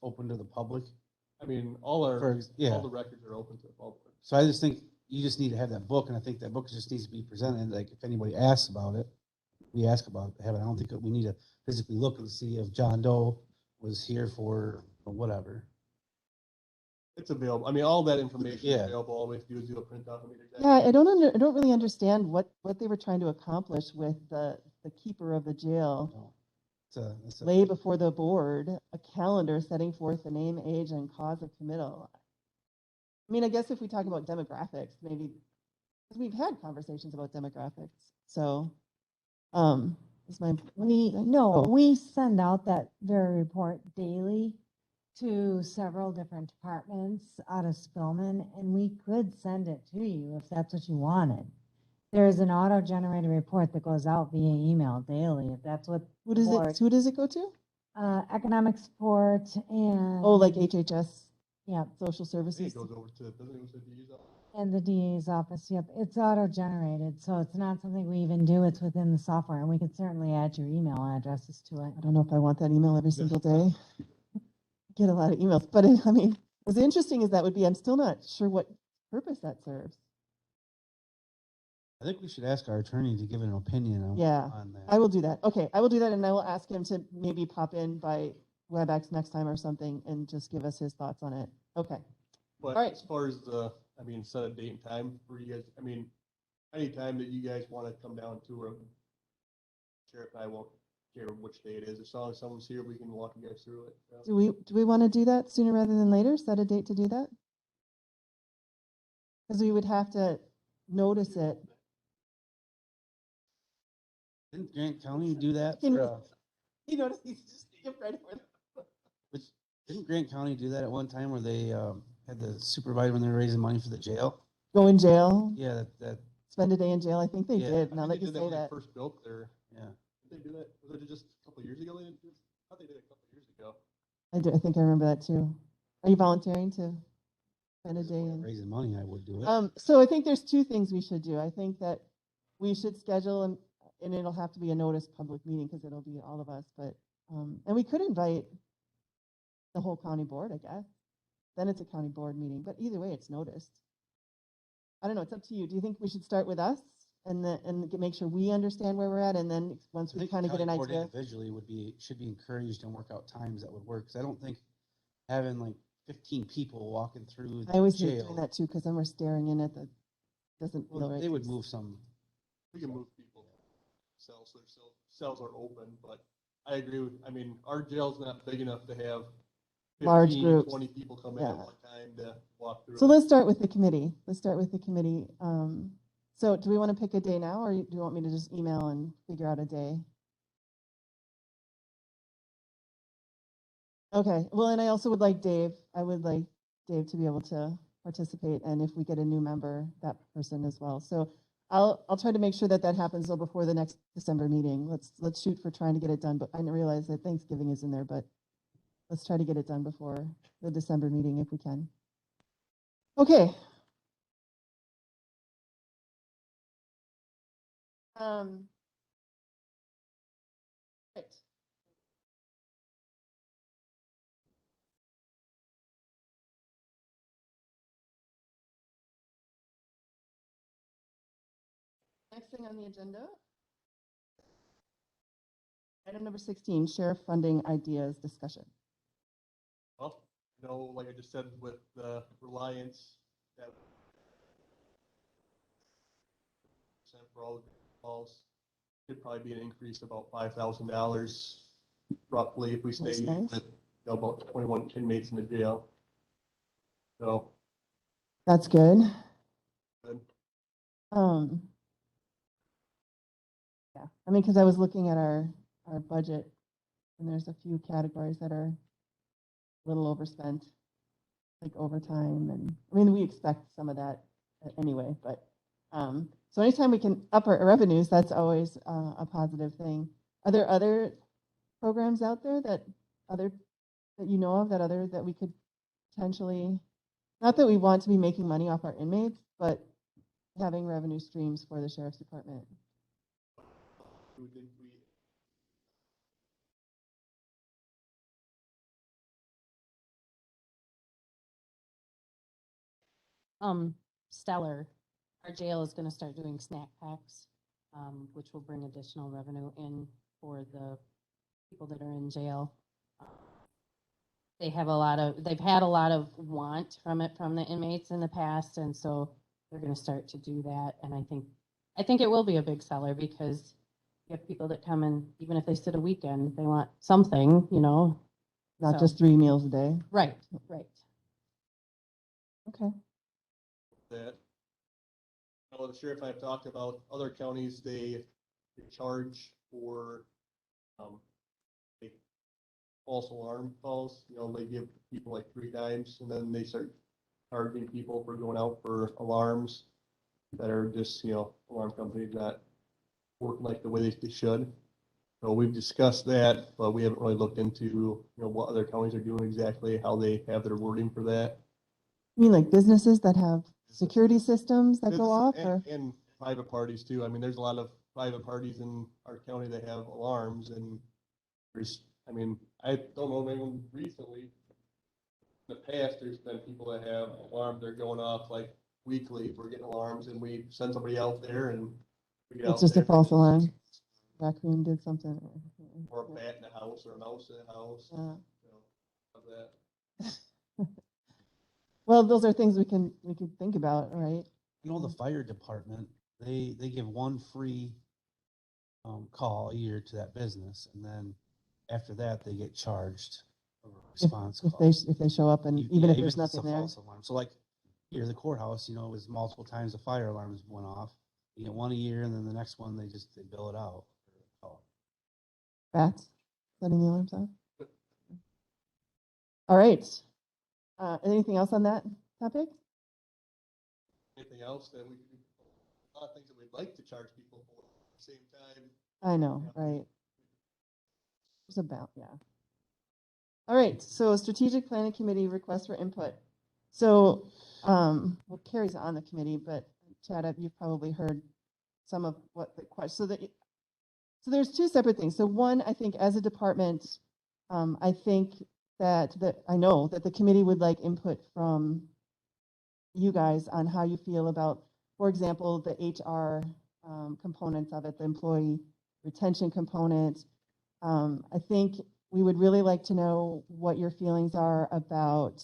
open to the public? I mean, all Yeah. the records are open to the public. So I just think you just need to have that book, and I think that book just needs to be presented. Like if anybody asks about it, we ask about it. I don't think we need to physically look and see if John Doe was here for whatever. It's available. I mean, all that information is Yeah. available. All we have to do is do a printout. And Yeah, I don't really understand what they were trying to accomplish with the keeper of the jail. It's a Lay before the board a calendar setting forth the name, age, and cause of committal. I mean, I guess if we talk about demographics, maybe, because we've had conversations about demographics. So, is my, No, Oh. we send out that very report daily to several different departments out of Spillman, and we could send it to you if that's what you wanted. There's an auto-generated report that goes out via email daily, if that's what. who does board- it, who does it go to? Economic support and. Oh, like HHS, Yeah, social I think services. it goes over to, doesn't it go to the DA's office? and the DA's office, yep, it's auto-generated, so it's not something we even do, it's within the software, and we can certainly add your email addresses to it. I don't know if I want that email every single day. Get a lot of emails, but I mean, what's interesting is that would be, I'm still not sure what purpose that serves. I think we should ask our attorney to give an opinion on, Yeah, on that. I will do that. Okay, I will do that, and I will ask him to maybe pop in by WebEx next time or something and just give us his thoughts on it. Okay. But All right. as far as the, I mean, set a date and time for you guys, I mean, anytime that you guys want to come down to a sheriff, I won't care which day it is. As long as someone's here, we can walk you guys through it. Do we want to do that sooner rather than later? Set a date to do that? Because we would have to notice it. Didn't Grant County do that? Can for, you- You notice he's just right over there. Didn't Grant County do that at one time where they had the supervisor when they were raising money for the jail? Go in jail, Yeah, that spend a day in jail. I think they Yeah, did, I now think that they you did say when they that. First built their, yeah. did they do that? Was it just a couple of years ago? They did this? I thought they did it a couple of years ago. I think I remember that too. Are you volunteering to spend a If day we were in? raising money, I would do it. So I think there's two things we should do. I think that we should schedule, and it'll have to be a notice public meeting because it'll be all of us, but, and we could invite the whole county board, I guess. Then it's a county board meeting, but either way, it's noticed. I don't know, it's up to you. Do you think we should start with us and make sure we understand where we're at, and then once I we think kind of get county an board idea? individually should be encouraged and work out times that would work. Because I don't think having like 15 people walking through I the always hate jail. doing that too, because then we're staring in at the, doesn't feel Well, right. they would move some. We can move people cells, so their cells are open, but I agree with, I mean, our jail's not big enough to have large 15, groups. 20 people come in at Yeah. one time to walk through. So let's start with the committee. Let's start with the committee. So do we want to pick a day now, or do you want me to just email and figure out a day? Okay, well, and I also would like I would like Dave to be able to participate, and if we get a new member, that person as well. So I'll try to make sure that that happens though before the next December meeting. Let's shoot for trying to get it done, but I realize that Thanksgiving is in there, but let's try to get it done before the December meeting if we can. Okay. Right. Next thing on the agenda. Item number 16, sheriff funding ideas discussion. Well, like I just said, with the Reliance, that for all the calls, could probably be an increase of about $5,000 roughly if we stay That's nice. with about 21 inmates in the jail. So, That's good. good. Yeah, I mean, because I was looking at our budget, and there's a few categories that are a little overspent, like overtime, and I mean, we expect some of that anyway, but so anytime we can up our revenues, that's always a positive thing. Are there other programs out there that you know of that we could potentially, not that we want to be making money off our inmates, but having revenue streams for the sheriff's department? We think we Stellar, our jail is gonna start doing snack packs, which will bring additional revenue in for the people that are in jail. They've had a lot of want from the inmates in the past, and so they're gonna start to do that, and I think it will be a big seller because you have people that come in, even if they sit a weekend, they want something, Not So- just 3 meals a day. Right. Okay. that. The sheriff and I have talked about other counties, they charge for like false alarm calls. They give people like 3 times and then they start charging people for going out for alarms that are just, alarm companies not working like the way they should. So we've discussed that, but we haven't really looked into, what other counties are doing exactly, how they have their wording for that. You mean like businesses that have security systems that go off, Businesses or? and private parties too. I mean, there's a lot of private parties in our county that have alarms and I don't know of anyone recently. In the past, there's been people that have alarms, they're going off like weekly. We're getting alarms and we send somebody out there and we get It's out just a there. false alarm. Raccoon did something. Or a bat in the house or a mouse in the house. Of that. Well, those are things we can think about, right? The fire department, they give one free call a year to that business, and then after that, they get charged a response If call. they show up and even if there's it's a nothing there. false alarm. So like here, the courthouse, is multiple times the fire alarms went off. You get one a year, and then the next one, they bill it out. Bats, setting the alarms off. All right. Anything else on that topic? Anything else that we could, a lot of things that we'd like to charge people for at the same time. I know, right? It's about, yeah. All right, so strategic planning committee request for input. So, well, Carrie's on the committee, but Chad, you've probably heard some of what the question, so there's 2 separate things. So one, I think as a department, I think that I know that the committee would like input from you guys on how you feel about, for example, the HR components of it, the employee retention component. I think we would really like to know what your feelings are about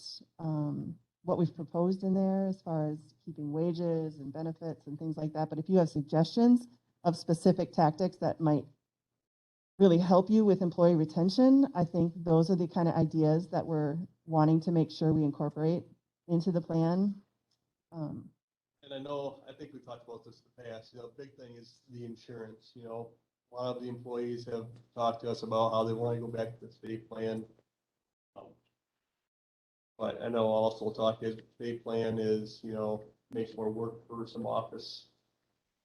what we've proposed in there as far as keeping wages and benefits and things like that. But if you have suggestions of specific tactics that might really help you with employee retention, I think those are the kind of ideas that we're wanting to make sure we incorporate into the plan. And I think we talked about this in the past, big thing is the insurance, a lot of the employees have talked to us about how they want to go back to the state plan. But I know also talk is state plan is, makes more work for some office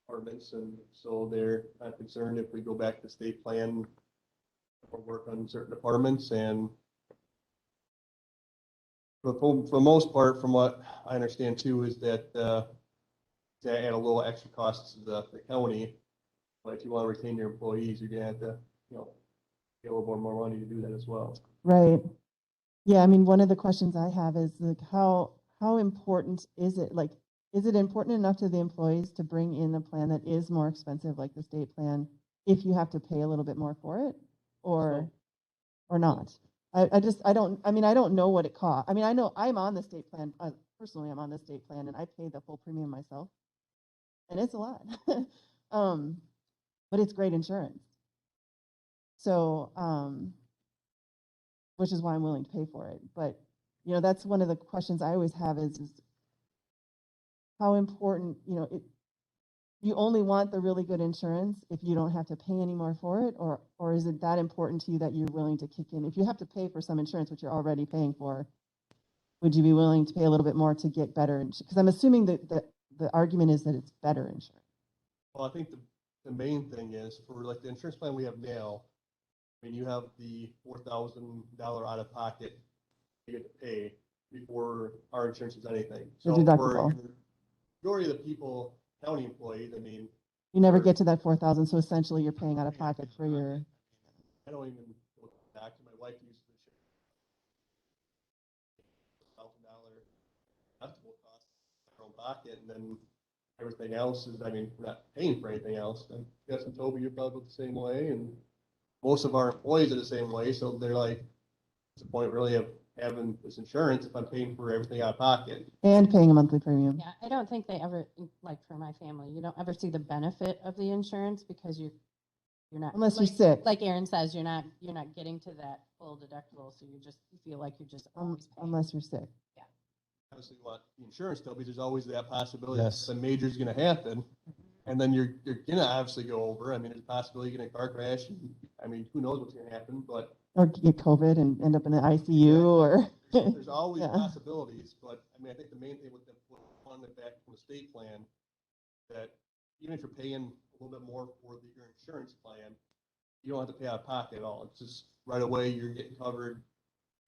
departments, and so they're kind of concerned if we go back to state plan or work on certain departments. And for the most part, from what I understand too, is that to add a little extra cost to the county. But if you want to retain your employees, you're gonna have to, pay a little more money to do that as well. Right. Yeah, I mean, one of the questions I have is like, how important is it? Like, is it important enough to the employees to bring in a plan that is more expensive, like the state plan, if you have to pay a little bit more for it, or not? I don't know what it costs. I mean, I know I'm on the state plan. Personally, I'm on the state plan, and I pay the full premium myself, and it's a lot. But it's great insurance. So, which is why I'm willing to pay for it. But, that's one of the questions I always have is how important, you only want the really good insurance if you don't have to pay any more for it, or is it that important to you that you're willing to kick in? If you have to pay for some insurance, which you're already paying for, would you be willing to pay a little bit more to get better insurance? Because I'm assuming that the argument is that it's better insurance. Well, I think the main thing is for like the insurance plan we have now, I mean, you have the $4,000 out of pocket you get to pay before our insurance is anything. The So for deductible. majority of the people, county employees, I mean, You never get to that 4,000, so essentially you're paying out of pocket for your. I don't even go back to my wife uses the $1,000 deductible cost in her own pocket, and then everything else is, I mean, we're not paying for anything else. I'm guessing Toby, you're probably the same way, and most of our employees are the same way, so they're like, what's the point really of having this insurance if I'm paying for everything out of pocket? And paying a monthly premium. Yeah, I don't think they ever, like for my family, you don't ever see the benefit of the insurance because you're not. Unless you're like- sick. Like Aaron says, you're not getting to that full deductible, so you feel like you're just always paying. Unless you're sick. Obviously, you want the insurance though, because there's always that possibility that Yes. something major is gonna happen. And then you're gonna obviously go over. I mean, there's a possibility you're gonna car crash. And, I mean, who knows what's gonna happen, but Or get COVID and end up in the ICU or. there's always Yeah. possibilities. But I mean, I think the main thing with the on it back from the state plan, that even if you're paying a little bit more for your insurance plan, you don't have to pay out of pocket at all. It's just right away you're getting covered.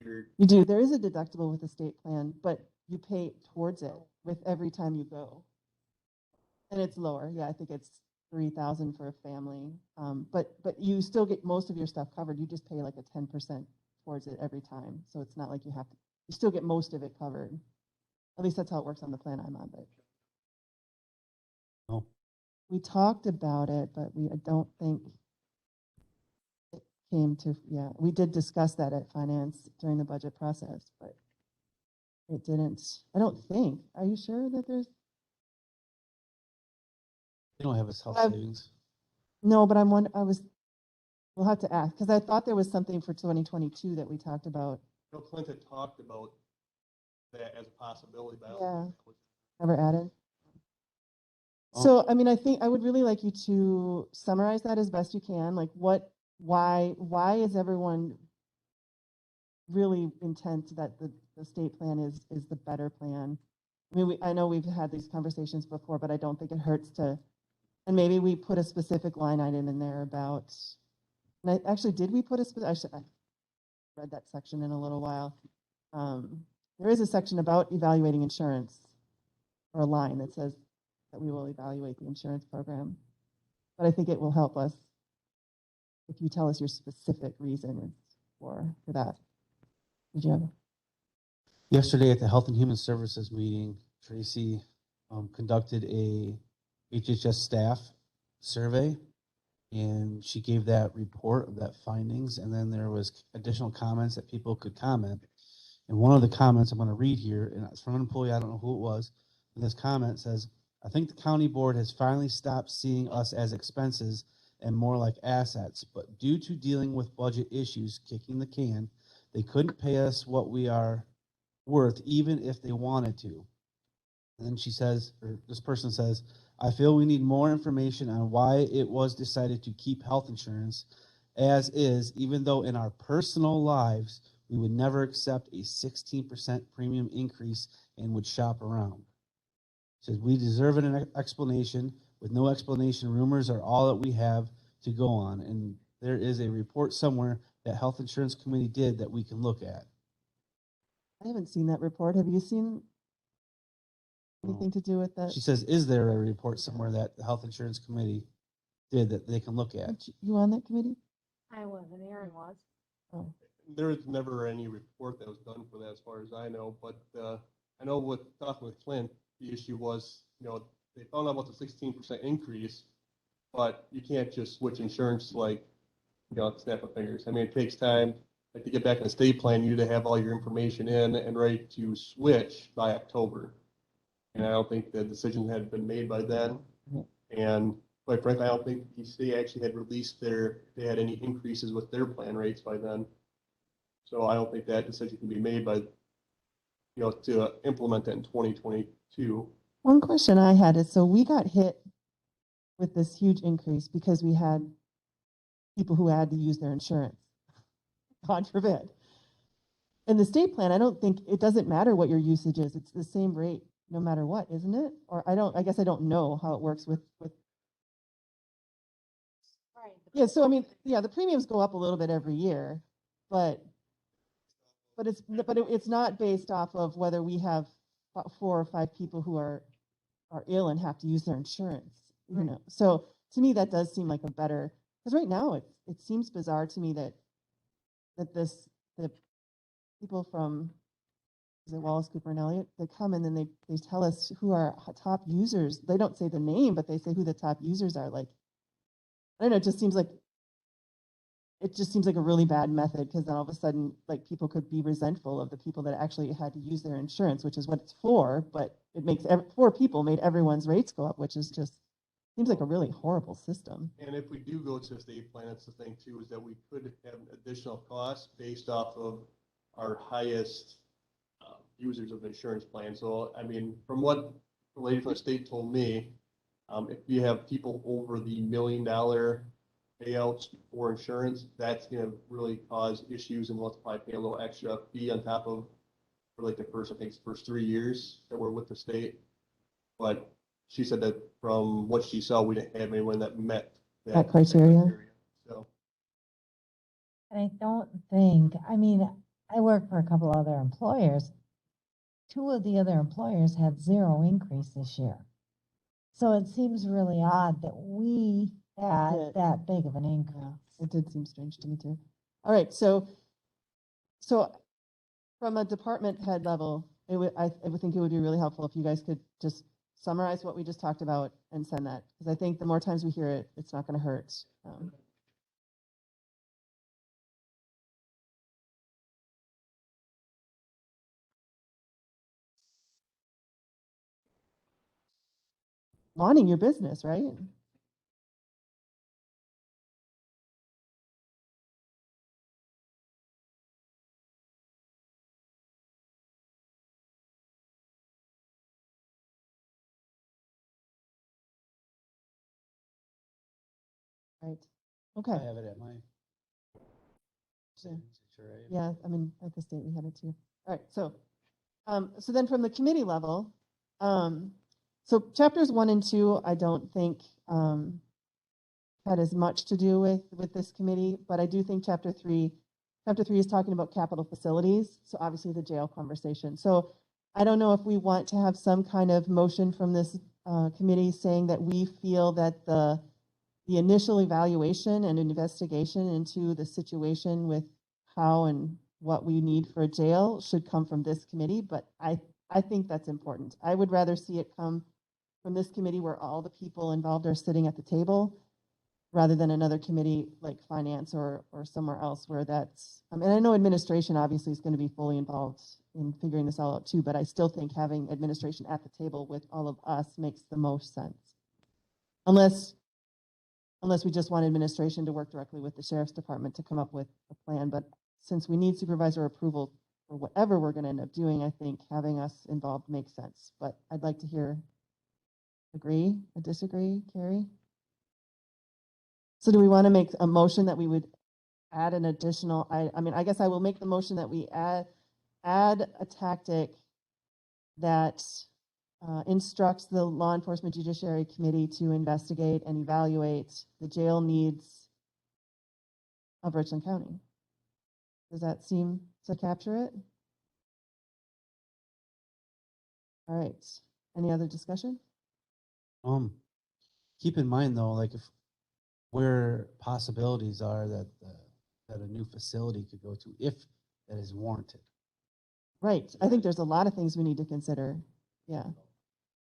You do. There is a deductible with the state plan, but you pay towards it with every time you go. And it's lower. Yeah, I think it's 3,000 for a family. But you still get most of your stuff covered. You just pay like a 10% towards it every time. So it's not like you have to, you still get most of it covered. At least that's how it works on the plan I'm on, but. No. We talked about it, but I don't think it came to, we did discuss that at finance during the budget process, but it didn't, I don't think. Are you sure that there's? They don't have a health I've- savings. No, but we'll have to ask, because I thought there was something for 2022 that we talked about. Bill Clinton talked about that as a possibility, but I don't Yeah. think that was Never added. Oh. So, I mean, I think I would really like you to summarize that as best you can, like why is everyone really intent that the state plan is the better plan? I mean, I know we've had these conversations before, but I don't think it hurts to, and maybe we put a specific line item in there about, and actually, did we put I read that section in a little while. There is a section about evaluating insurance, or a line that says that we will evaluate the insurance program. But I think it will help us if you tell us your specific reason for that. Did you have? Yesterday at the Health and Human Services meeting, Tracy conducted a HHS staff survey, and she gave that report of that findings, and then there was additional comments that people could comment. And one of the comments I'm going to read here, and it's from an employee, I don't know who it was, but this comment says, "I think the county board has finally stopped seeing us as expenses and more like assets, but due to dealing with budget issues kicking the can, They couldn't pay us what we are worth, even if they wanted to. And then she says, or this person says, I feel we need more information on why it was decided to keep health insurance as is, even though in our personal lives, we would never accept a 16% premium increase and would shop around. Says we deserve an explanation. With no explanation, rumors are all that we have to go on. And there is a report somewhere that Health Insurance Committee did that we can look at. I haven't seen that report. Have you seen anything to do with that? She says, is there a report somewhere that the Health Insurance Committee did that they can look at? Aren't you on that committee? I wasn't, Aaron was. Oh, There was never any report that was done for that, as far as I know, but, I know with talking with Clint, the issue was, they found out about the 16% increase, but you can't just switch insurance like, snap of fingers. I mean, it takes time, like to get back in the state plan, you need to have all your information in and ready to switch by October. And I don't think the decision had been made by then. And quite frankly, I don't think the state actually had released they had any increases with their plan rates by then. So I don't think that decision can be made by, to implement that in 2022. one question I had is, so we got hit with this huge increase because we had people who had to use their insurance. God forbid. In the state plan, I don't think, it doesn't matter what your usage is. It's the same rate no matter what, isn't it? Or I guess I don't know how it works with. Right. Yeah, so I mean, yeah, the premiums go up a little bit every year, but it's not based off of whether we have 4 or 5 people who are ill and have to use their insurance, So to me, that does seem like a better, because right now it seems bizarre to me that the people from, is it Wallace, Cooper, and Elliott, they come and then they tell us who our top users. They don't say the name, but they say who the top users are. Like, I don't know, it just seems like a really bad method, because then all of a sudden, like, people could be resentful of the people that actually had to use their insurance, which is what it's for, but it makes 4 people made everyone's rates go up, which is just, seems like a really horrible system. And if we do go to a state plan, that's the thing too, is that we could have additional costs based off of our highest users of the insurance plan. So, I mean, from what the lady from the state told me, if you have people over the $1 million payouts for insurance, that's gonna really cause issues, and we'll have to probably pay a little extra fee on top of, for like the first 3 years that we're with the state. But she said that from what she saw, we didn't have anyone that met That criteria. So, And I don't think, I mean, I work for a couple other employers. 2 of the other employers had 0 increase this year. So it seems really odd that we Yeah. had that big of an increase. It did seem strange to me too. All right, so from a department head level, I would think it would be really helpful if you guys could just summarize what we just talked about and send that, because I think the more times we hear it, it's not going to hurt. Wanting your business, right? Right. Okay. I have it at my. Yeah. Yeah, I mean, at the state we had it too. All right, so then from the committee level, so chapters 1 and 2, I don't think had as much to do with this committee, but I do think chapter 3 is talking about capital facilities. So obviously the jail conversation. So I don't know if we want to have some kind of motion from this committee saying that we feel that the initial evaluation and investigation into the situation with how and what we need for a jail should come from this committee, but I think that's important. I would rather see it come from this committee where all the people involved are sitting at the table, rather than another committee like finance or somewhere else where that's, and I know administration obviously is going to be fully involved in figuring this all out too, but I still think having administration at the table with all of us makes the most sense. Unless we just want administration to work directly with the sheriff's department to come up with a plan, but since we need supervisor approval for whatever we're gonna end up doing, I think having us involved makes sense. But I'd like to hear, agree, or disagree, Carrie? So do we want to make a motion that we would add an additional, I mean, I guess I will make the motion that we add a tactic that instructs the Law Enforcement Judiciary Committee to investigate and evaluate the jail needs of Richland County. Does that seem to capture it? All right. Any other discussion? Keep in mind though, like if where possibilities are that that a new facility could go to, if that is warranted. Right. I think there's a lot of things we need to consider. Yeah.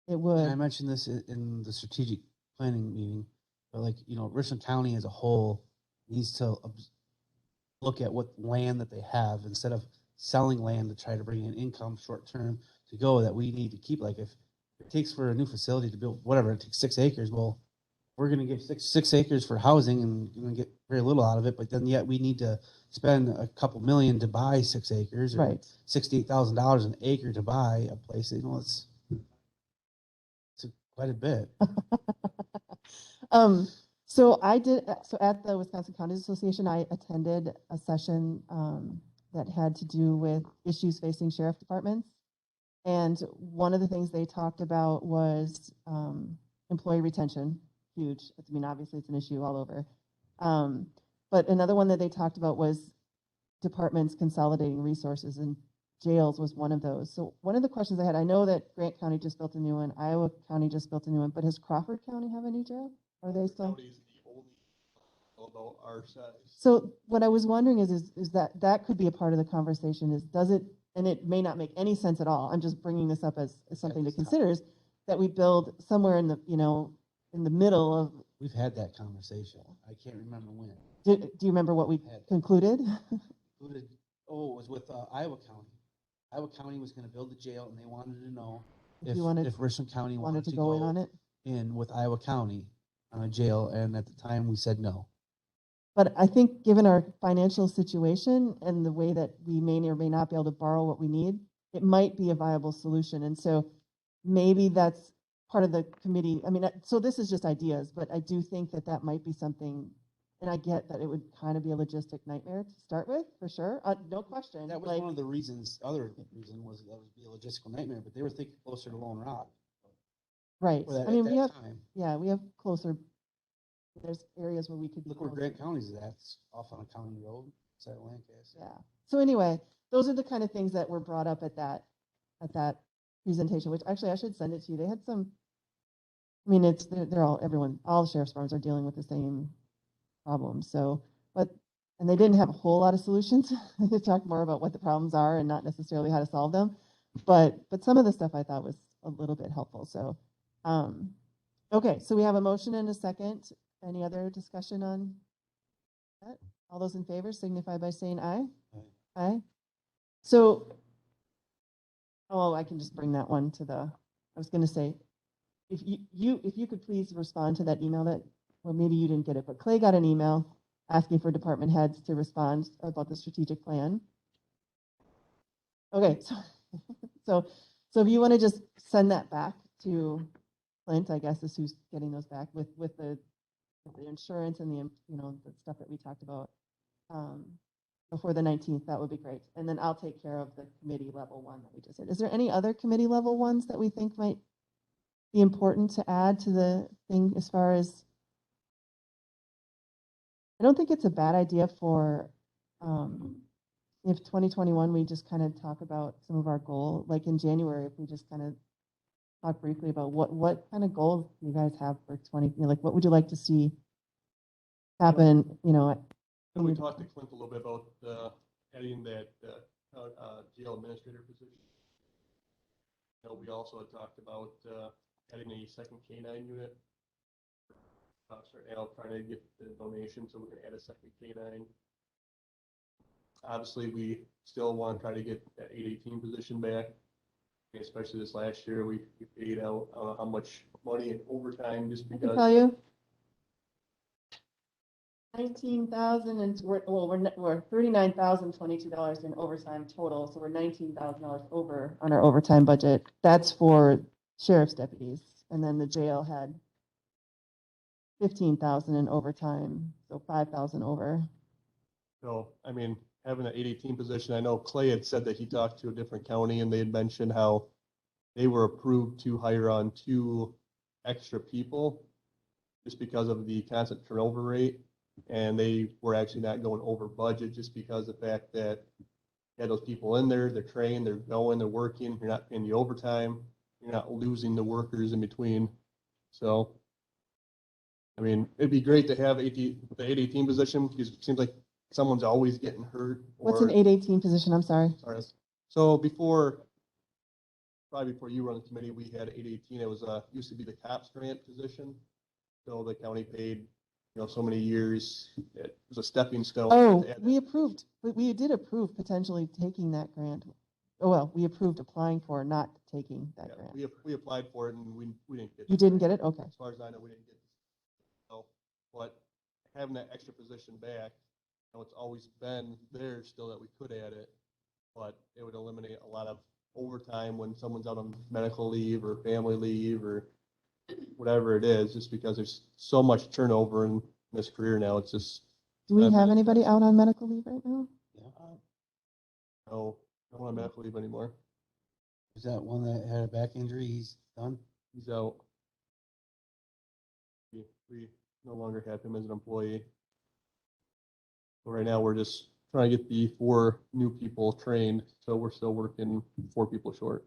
It And I would. mentioned this in the strategic planning meeting, but like, Richland County as a whole needs to look at what land that they have instead of selling land to try to bring in income short term to go, that we need to keep. Like if it takes for a new facility to build, whatever, it takes 6 acres. Well, we're going to give six acres for housing and you're going to get very little out of it. But then yet we need to spend a couple million to buy 6 acres, or Right. $68,000 an acre to buy a place. It's quite a bit. So at the Wisconsin Counties Association, I attended a session that had to do with issues facing sheriff departments. And one of the things they talked about was employee retention, huge. I mean, obviously it's an issue all over. But another one that they talked about was departments consolidating resources, and jails was one of those. So one of the questions I had, I know that Grant County just built a new one, Iowa County just built a new one, but does Crawford County have a new jail? Are they still? County's the only about our size. So what I was wondering is that could be a part of the conversation, is does it, and it may not make any sense at all, I'm just bringing this up as something to consider, is that we build somewhere in the, in the middle of, We've had that conversation. I can't remember when. do you remember what we concluded? It was with Iowa County. Iowa County was going to build a jail, and they wanted to know If you wanted- if Richland County Wanted to go in on it? in with Iowa County on a jail, and at the time we said no. But I think given our financial situation and the way that we may or may not be able to borrow what we need, it might be a viable solution. And so maybe that's part of the committee. I mean, so this is just ideas, but I do think that that might be something, and I get that it would kind of be a logistic nightmare to start with, for sure. No question. That was Like, one of the reasons. Other reason was that would be a logistical nightmare, but they were thinking closer to Lone Rock. right. For that, I mean, at we that have, time. yeah, we have closer, there's areas where we could. Look where Grant County's at. It's off on a county road. It's at Lancaster. Yeah. So anyway, those are the kind of things that were brought up at that presentation, which actually I should send it to you. They had some, I mean, they're all the sheriff's departments are dealing with the same problems. So, and they didn't have a whole lot of solutions. They talked more about what the problems are and not necessarily how to solve them. But some of the stuff I thought was a little bit helpful. So, okay. So we have a motion and a second. Any other discussion on that? All those in favor signify by saying aye. Aye. So, I can just bring that one to I was going to say, if you could please respond to that email that, well, maybe you didn't get it, but Clay got an email asking for department heads to respond about the strategic plan. Okay, so if you want to just send that back to Clint, I guess is who's getting those back with the insurance and the stuff that we talked about before the 19th, that would be great. And then I'll take care of the committee level one that we just did. Is there any other committee level ones that we think might be important to add to the thing, as far as, I don't think it's a bad idea for if 2021 we just kind of talk about some of our goal, like in January, if we just kind of talk briefly about what kind of goals you guys have for 20, like what would you like to see happen, And we talked to Clint a little bit about adding that jail administrator position. We also had talked about adding a second K-9 unit. Trying to get the donation so we can add a second K-9. Obviously, we still want to try to get that 818 position back. Especially this last year, we paid out how much money in overtime just I because. can tell you, 19,000 and we're $39,022 in overtime total, so we're $19,000 over on our overtime budget. That's for sheriff's deputies, and then the jail had 15,000 in overtime, so 5,000 over. So, I mean, having an 818 position, I know Clay had said that he talked to a different county and they had mentioned how they were approved to hire on 2 extra people just because of the constant turnover rate. And they were actually not going over budget just because of the fact that you had those people in there, they're trained, they're going, they're working, you're not paying the overtime, you're not losing the workers in between. So, I mean, it'd be great to have the 818 position because it seems like someone's always getting hurt. What's an 818 position? I'm sorry. Sorry. So probably before you were on the committee, we had 818. It was used to be the cops grant position. So the county paid, so many years. It was a stepping stone. Oh, to add we that. approved, we did approve potentially taking that grant. Oh, well, we approved applying for, not taking that Yeah, grant. we applied for it and we didn't get. You didn't get it? Okay. As far as I know, we didn't get it. So, but having that extra position back, it's always been there still that we could add it, but it would eliminate a lot of overtime when someone's out on medical leave or family leave or whatever it is, just because there's so much turnover in this career now. It's just, Do we have anybody out on medical leave right now? no one on medical leave anymore. Is that one that had a back injury? He's done? He's out. We no longer have him as an employee. So right now, we're just trying to get the 4 new people trained, so we're still working 4 people short.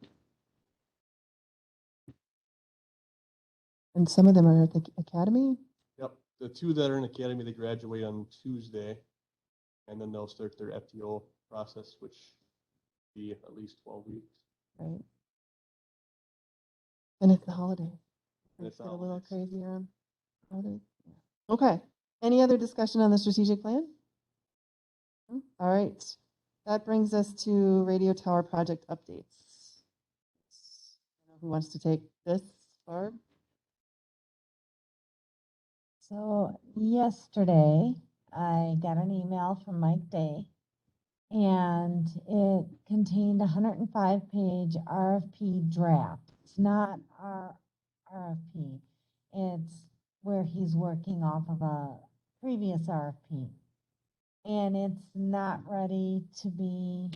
And some of them are at the academy? Yep, the 2 that are in academy, they graduate on Tuesday, and then they'll start their FTO process, which will be at least 12 weeks. Right. And it's the holiday. And it's Get a little holidays. crazy around holidays. Yeah. Okay. Any other discussion on the strategic plan? All right. That brings us to radio tower project updates. Who wants to take this, Barb? So yesterday, I got an email from Mike Day, and it contained a 105-page RFP draft. It's not our RFP. It's where he's working off of a previous RFP. And it's not ready to be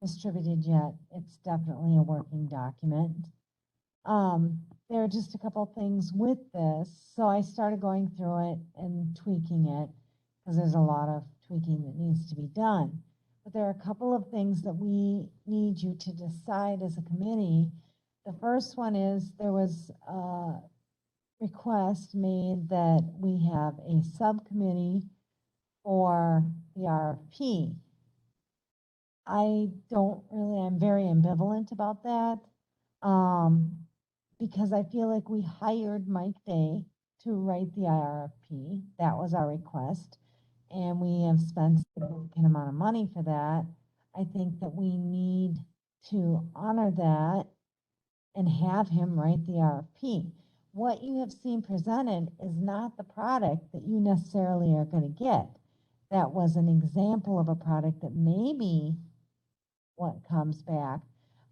distributed yet. It's definitely a working document. There are just a couple things with this. So I started going through it and tweaking it because there's a lot of tweaking that needs to be done. But there are a couple of things that we need you to decide as a committee. The first one is there was a request made that we have a subcommittee for the RFP. I'm very ambivalent about that. Because I feel like we hired Mike Day to write the IRFP. That was our request. And we have spent a significant amount of money for that. I think that we need to honor that and have him write the RFP. What you have seen presented is not the product that you necessarily are going to get. That was an example of a product that may be what comes back,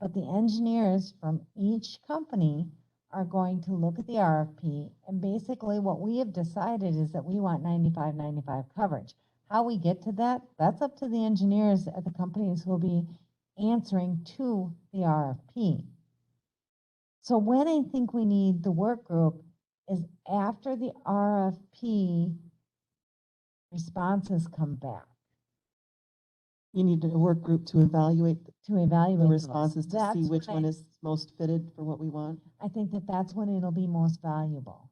but the engineers from each company are going to look at the RFP, and basically what we have decided is that we want 95-95 coverage. How we get to that, that's up to the engineers at the companies who will be answering to the RFP. So when I think we need the work group is after the RFP responses come back. You need a work group to evaluate To evaluate the those. responses to see That's which when one is most fitted for what we want. I think that that's when it'll be most valuable.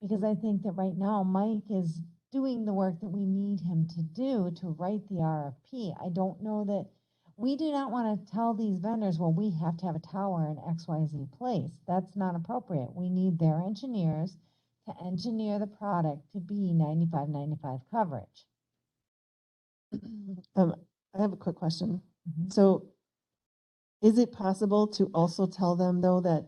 Because I think that right now Mike is doing the work that we need him to do to write the RFP. I don't know that, we do not want to tell these vendors, well, we have to have a tower in XYZ place. That's not appropriate. We need their engineers to engineer the product to be 95-95 coverage. I have a quick question. Mhm. So is it possible to also tell them though that,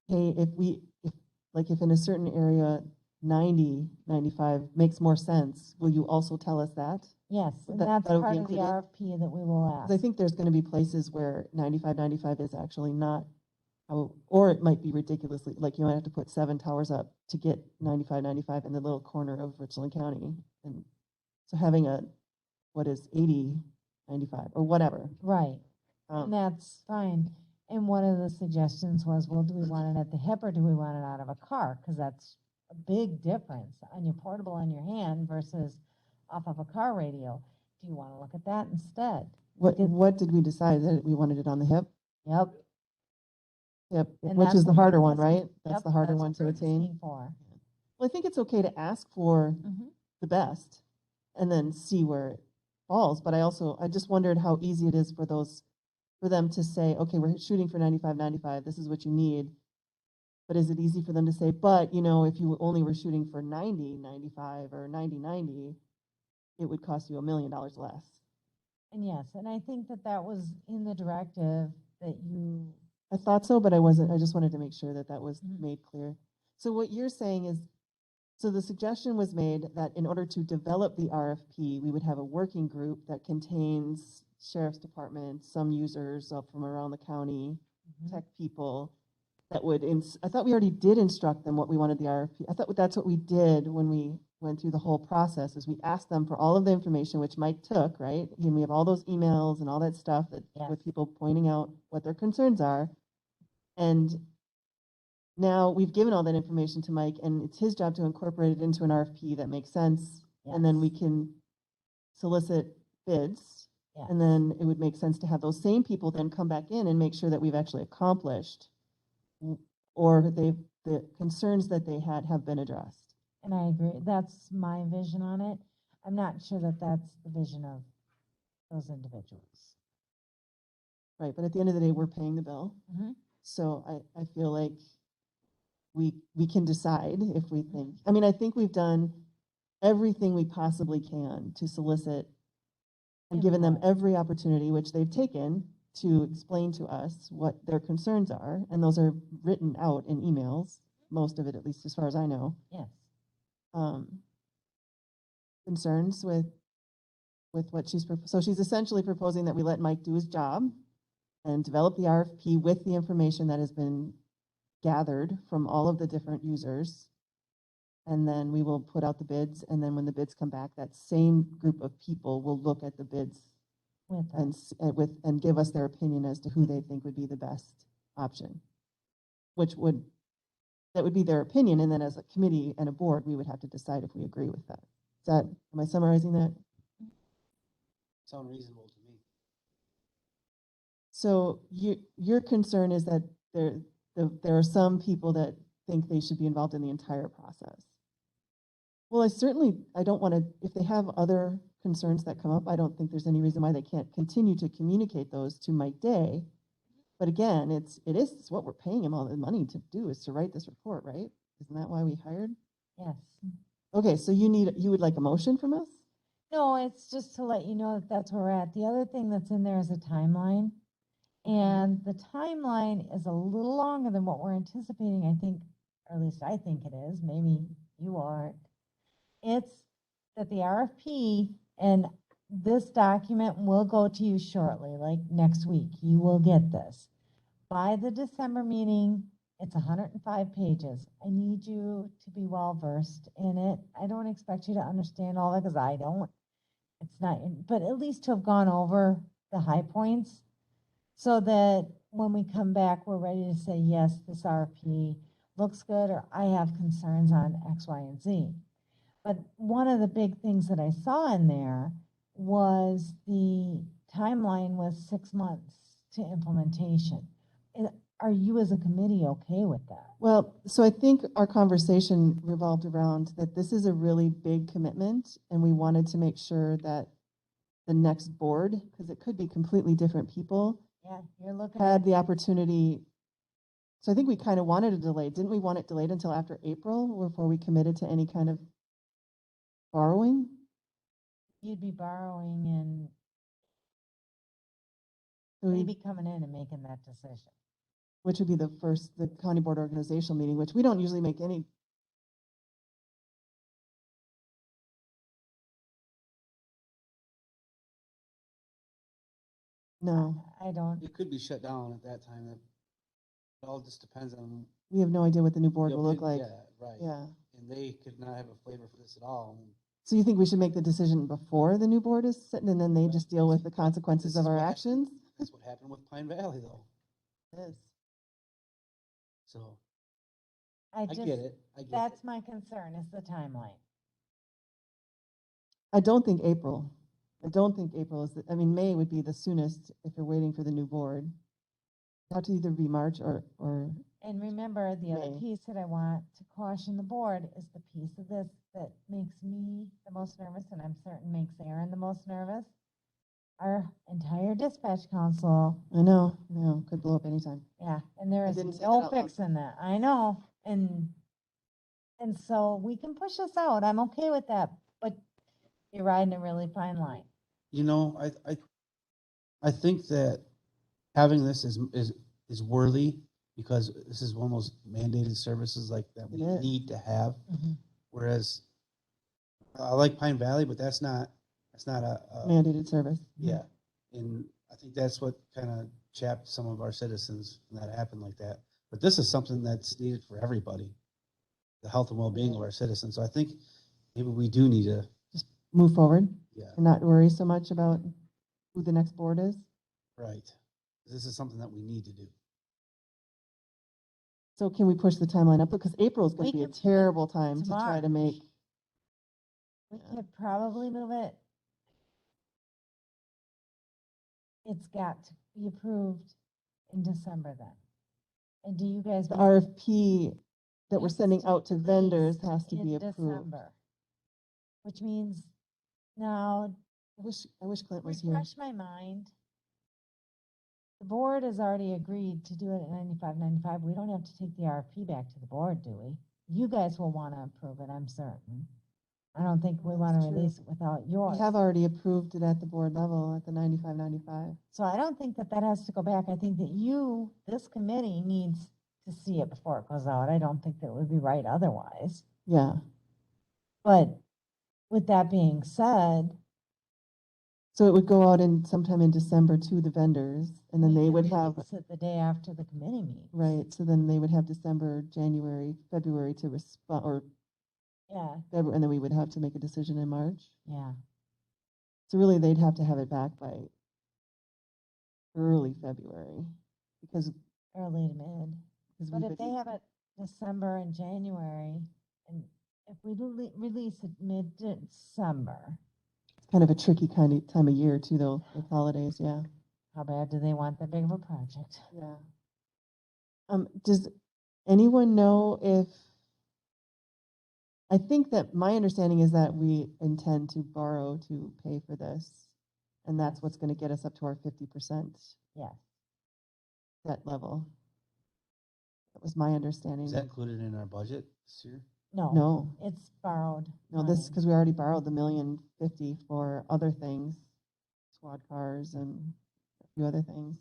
hey, if in a certain area, 90, 95 makes more sense, will you also tell us that? Yes, and That- that's that would be part of the included? RFP that we will 'Cause I ask. think there's gonna be places where 95, 95 is actually not, or it might be ridiculously, like you might have to put 7 towers up to get 95, 95 in the little corner of Richland County. And so having a, what is 80, 95 or whatever. Right, Um, and that's fine. And one of the suggestions was, well, do we want it at the hip or do we want it out of a car? Because that's a big difference on your portable in your hand versus off of a car radio. Do you want to look at that instead? what did we decide, that we wanted it on the hip? Yep. Yep, And which that's is the what we're harder one, asking- right? That's Yep, the harder that's one what to we're attain. asking for. Well, I think it's okay to ask for Mhm. the best and then see where it falls. But I just wondered how easy it is for them to say, okay, we're shooting for 95, 95, this is what you need. But is it easy for them to say, but, if you only were shooting for 90, 95 or 90, 90, it would cost you $1 million less? And yes, and I think that that was in the directive that you, I thought so, but I just wanted to make sure that that was Mhm. made clear. So what you're saying is, so the suggestion was made that in order to develop the RFP, we would have a working group that contains sheriff's department, some users from around the county, Mhm. tech people, that would, I thought we already did instruct them what we wanted the RFP. I thought that's what we did when we went through the whole process, is we asked them for all of the information, which Mike took, right? And we have all those emails and all that stuff that, Yes. with people pointing out what their concerns are. And now we've given all that information to Mike, and it's his job to incorporate it into an RFP that makes sense. And then we Yes. can solicit bids. Yes. And then it would make sense to have those same people then come back in and make sure that we've actually accomplished, or the concerns that they had have been addressed. And I agree, that's my vision on it. I'm not sure that that's the vision of those individuals. Right, but at the end of the day, we're paying the bill. Mhm. So I feel like we can decide if we think, I mean, I think we've done everything we possibly can to solicit and given them Input. every opportunity, which they've taken, to explain to us what their concerns are. And those are written out in emails, most of it, at least as far as I know. Yes, Concerns with what so she's essentially proposing that we let Mike do his job and develop the RFP with the information that has been gathered from all of the different users. And then we will put out the bids, and then when the bids come back, that same group of people will look at the bids with and us. and give us their opinion as to who they think would be the best option, that would be their opinion, and then as a committee and a board, we would have to decide if we agree with that. Am I summarizing that? Sound reasonable to me. So your concern is that there are some people that think they should be involved in the entire process. Well, I don't want to, if they have other concerns that come up, I don't think there's any reason why they can't continue to communicate those to Mike Day. But again, it's what we're paying him all the money to do, is to write this report, right? Isn't that why we hired? Yes. Okay, so you would like a motion from us? No, it's just to let you know that that's where we're at. The other thing that's in there is a timeline. And the timeline is a little longer than what we're anticipating, I think, or at least I think it is. Maybe you aren't. It's that the RFP, and this document will go to you shortly, like next week. You will get this. By the December meeting, it's 105 pages. I need you to be well versed in it. I don't expect you to understand all that, because I don't. It's not, but at least to have gone over the high points, so that when we come back, we're ready to say, yes, this RFP looks good, or I have concerns on X, Y, and Z. But one of the big things that I saw in there was the timeline was 6 months to implementation. Are you as a committee okay with that? Well, so I think our conversation revolved around that this is a really big commitment, and we wanted to make sure that the next board, because it could be completely different people, Yeah, you're looking had at, the opportunity. So I think we kind of wanted a delay. Didn't we want it delayed until after April before we committed to any kind of borrowing? you'd be borrowing and So we- maybe coming in and making that decision. Which would be the county board organizational meeting, which we don't usually make any No, I don't, It could be shut down at that time. It all just depends on. we have no idea what the new board the will look opin- like. Yeah, right. Yeah. And they could not have a flavor for this at all. And So you think we should make the decision before the new board is set and then they just deal with the consequences This of is our what- actions? That's what happened with Pine Valley though. Yes. So I I just, get it. I get it. that's my concern is the timeline. I don't think April. I don't think April is, I mean, May would be the soonest if you're waiting for the new board. It'd have to either be March or And remember, the other May. piece that I want to caution the board is the piece of this that makes me the most nervous, and I'm certain makes Aaron the most nervous. Our entire dispatch council, I know, could blow up anytime. yeah, and there I is didn't say that no out loud. fixing that. I know, and so we can push this out. I'm okay with that, but you're riding a really fine line. You know, I think that having this is worthy because this is one of those mandated services like that we It is. need to have. Mhm. Whereas I like Pine Valley, but that's not a Mandated service. yeah. And I think that's what kind of chapped some of our citizens when that happened like that. But this is something that's needed for everybody, the health and well-being of our citizens. So I think maybe we do need to, Move forward yeah, and not worry so much about who the next board is. right. This is something that we need to do. So can we push the timeline up? Because April is going We to be a can put it terrible time to to try to March. make. We Yeah. could probably move it. It's got to be approved in December then. And do you guys? The want- RFP that we're has sending to out to be vendors released has to be in approved. December, which means now I wish Clint was here. refresh my mind. The board has already agreed to do it at 95.95. We don't have to take the RFP back to the board, do we? You guys will want to approve it, I'm certain. I don't think we want That's to true. release it without yours. We have already approved it at the board level at the 95.95. So I don't think that that has to go back. I think that you, this committee needs to see it before it goes out. I don't think that it would be right otherwise. Yeah. But with that being said, So it would go out in sometime in December to the vendors and then we they could would have, release it the day after the committee meets. right, so then they would have December, January, February to respond, or Yeah, February, and then we would have to make a decision in March. yeah. So really, they'd have to have it back by early February because Early to mid. we But would if they need- have it December and January, and if we release it mid-December, it's kind of a tricky kind of time of year too, though, with holidays. Yeah. how bad do they want that big of a project? Yeah. Does anyone know if, I think that my understanding is that we intend to borrow to pay for this. And that's what's going to get us up to our 50% Yes. debt level. That was my understanding. Is that included in our budget this year? No, No, it's borrowed. no, this, money. because we already borrowed the $1,050,000 for other things, squad cars and a few other things.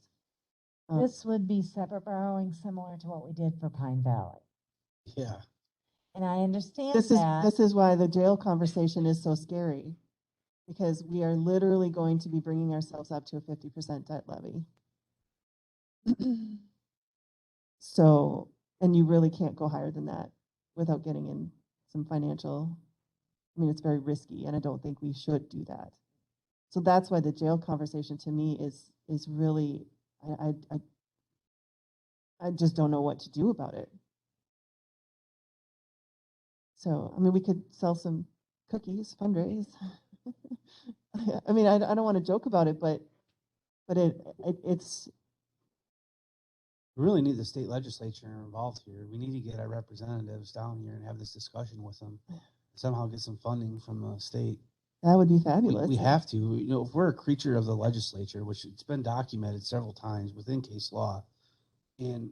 This would be separate borrowing, similar to what we did for Pine Valley. Yeah. And I understand This is, that. this is why the jail conversation is so scary. Because we are literally going to be bringing ourselves up to a 50% debt levy. So, and you really can't go higher than that without getting in some financial, I mean, it's very risky and I don't think we should do that. So that's why the jail conversation to me is really, I just don't know what to do about it. So, I mean, we could sell some cookies, fundraise. I mean, I don't want to joke about it, but it's, We really need the state legislature involved here. We need to get our representatives down here and have this discussion with them. Somehow get some funding from the state. that would be We, fabulous. we have to, you know, if we're a creature of the legislature, which it's been documented several times within case law, and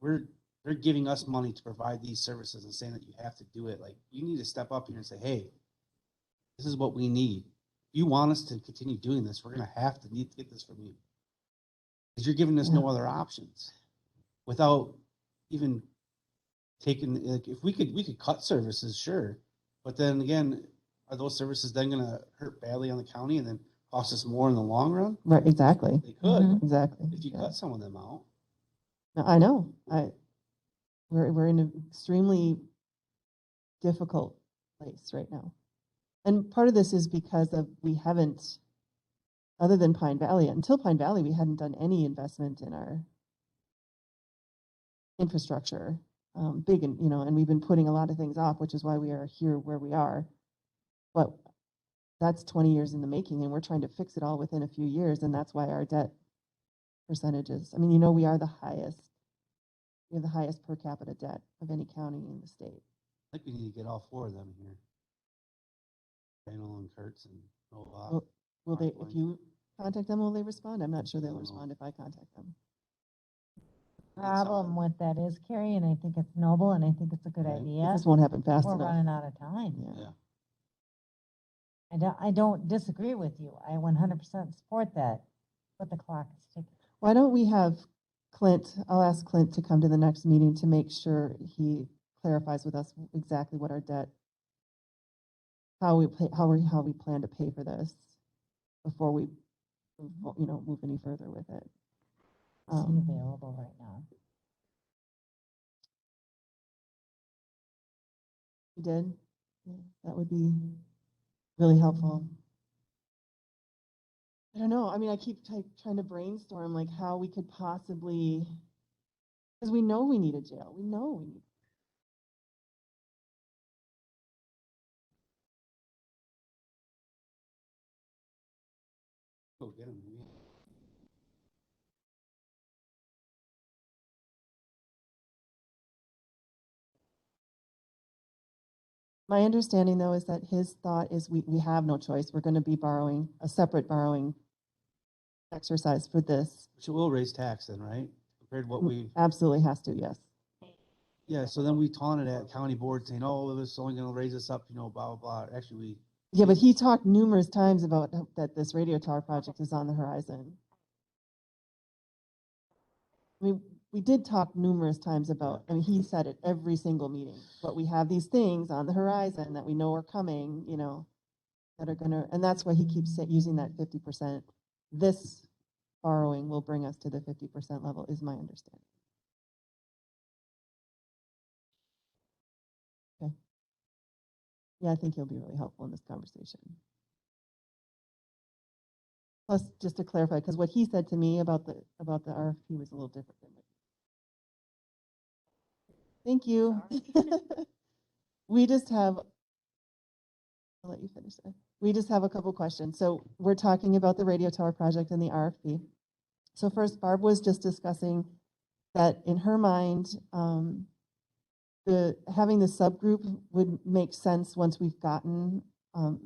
they're giving us money to provide these services and saying that you have to do it. Like, you need to step up here and say, hey, this is what we need. If you want us to continue doing this, we're going to need to get this from you. Because you're giving us no other options without even taking, like, if we could cut services, sure. But then again, are those services then going to hurt badly on the county? And then cost us more in the long run? Right, exactly, They could, exactly. if you yeah. cut some of them out. No, I know, we're in an extremely difficult place right now. And part of this is because of, we haven't, other than Pine Valley, until Pine Valley, we hadn't done any investment in our infrastructure, big, and, and we've been putting a lot of things off, which is why we are here where we are. But that's 20 years in the making, and we're trying to fix it all within a few years, and that's why our debt percentages, I mean, we are the highest. We have the highest per capita debt of any county in the state. I think we need to get all 4 of them here. Daniel and Kurtz and Novak. Will they, if Mark, you contact them, will they respond? I'm not sure they'll No. respond if I contact them. Problem with that is, Carrie, and I think it's noble, and I think it's a good Right. It idea. just won't happen fast We're enough. running out of time. Yeah. Yeah. I don't disagree with you. I 100% support that, but the clock is ticking. Why don't we have Clint, I'll ask Clint to come to the next meeting to make sure he clarifies with us exactly what our debt, how we plan to pay for this before we, move any further with it. Is he available right now? You did? Yeah, that would be really helpful. I don't know. I mean, I keep trying to brainstorm like how we could possibly, because we know we need a jail. We know we need. Go get them. My understanding, though, is that his thought is we have no choice. We're going to be borrowing a separate borrowing exercise for this. Which will raise tax then, right? Compared to what we, Absolutely has to, yes. yeah, so then we taunted at county board saying, oh, this is only gonna raise us up, blah, blah, blah. Actually, Yeah, but he talked numerous times about that this radio tower project is on the horizon. I mean, we did talk numerous times about, I mean, he said it every single meeting, but we have these things on the horizon that we know are coming, that are gonna, and that's why he keeps using that 50%. This borrowing will bring us to the 50% level, is my understanding. Okay. Yeah, I think he'll be really helpful in this conversation. Plus, just to clarify, because what he said to me about the RFP was a little different than what. Thank you. We just have, I'll let you finish that. We just have a couple questions. So we're talking about the radio tower project and the RFP. So first, Barb was just discussing that in her mind, having the subgroup would make sense once we've gotten,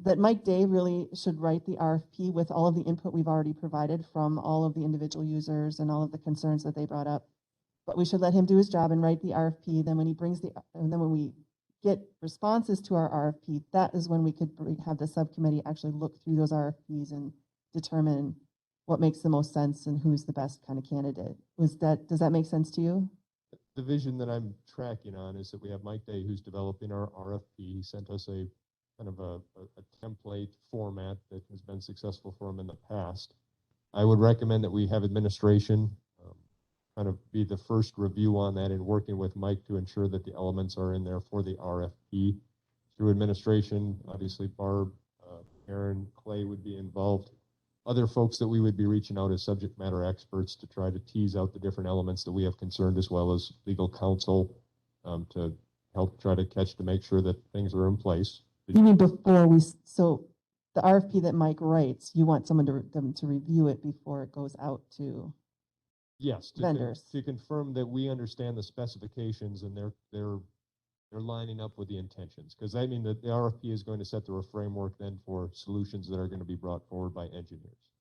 that Mike Day really should write the RFP with all of the input we've already provided from all of the individual users and all of the concerns that they brought up. But we should let him do his job and write the RFP. Then when he brings and then when we get responses to our RFP, that is when we could have the subcommittee actually look through those RFPs and determine what makes the most sense and who's the best kind of candidate. Does that make sense to you? The vision that I'm tracking on is that we have Mike Day, who's developing our RFP. He sent us a kind of a template format that has been successful for him in the past. I would recommend that we have administration kind of be the first review on that and working with Mike to ensure that the elements are in there for the RFP. Through administration, obviously Barb, Aaron, Clay would be involved. Other folks that we would be reaching out as subject matter experts to try to tease out the different elements that we have concerned, as well as legal counsel to help try to catch to make sure that things are in place. You mean before so the RFP that Mike writes, you want someone to review it before it goes out to Yes, vendors? To confirm that we understand the specifications and they're lining up with the intentions. Because I mean, the RFP is going to set the framework then for solutions that are going to be brought forward by engineers.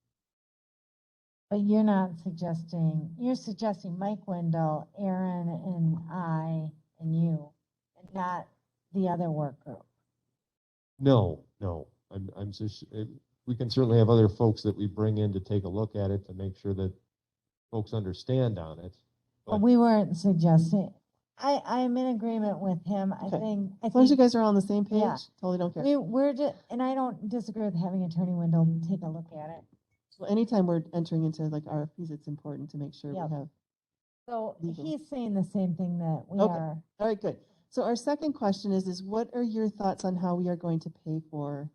But you're not suggesting, you're suggesting Mike Wendell, Aaron, and I, and you, and not the other work group. No. I'm just, we can certainly have other folks that we bring in to take a look at it to make sure that folks understand on it. But we weren't suggesting, I'm in agreement with him. I Okay. think, As long as you guys are all on the same page, Yeah. totally don't care. we're just, and I don't disagree with having Attorney Wendell take a look at it. Well, anytime we're entering into like RFPs, it's important to make sure Yep. we have. So Legal. he's saying the same thing that we Okay. are. All right, good. So our second question is what are your thoughts on how we are going to pay for,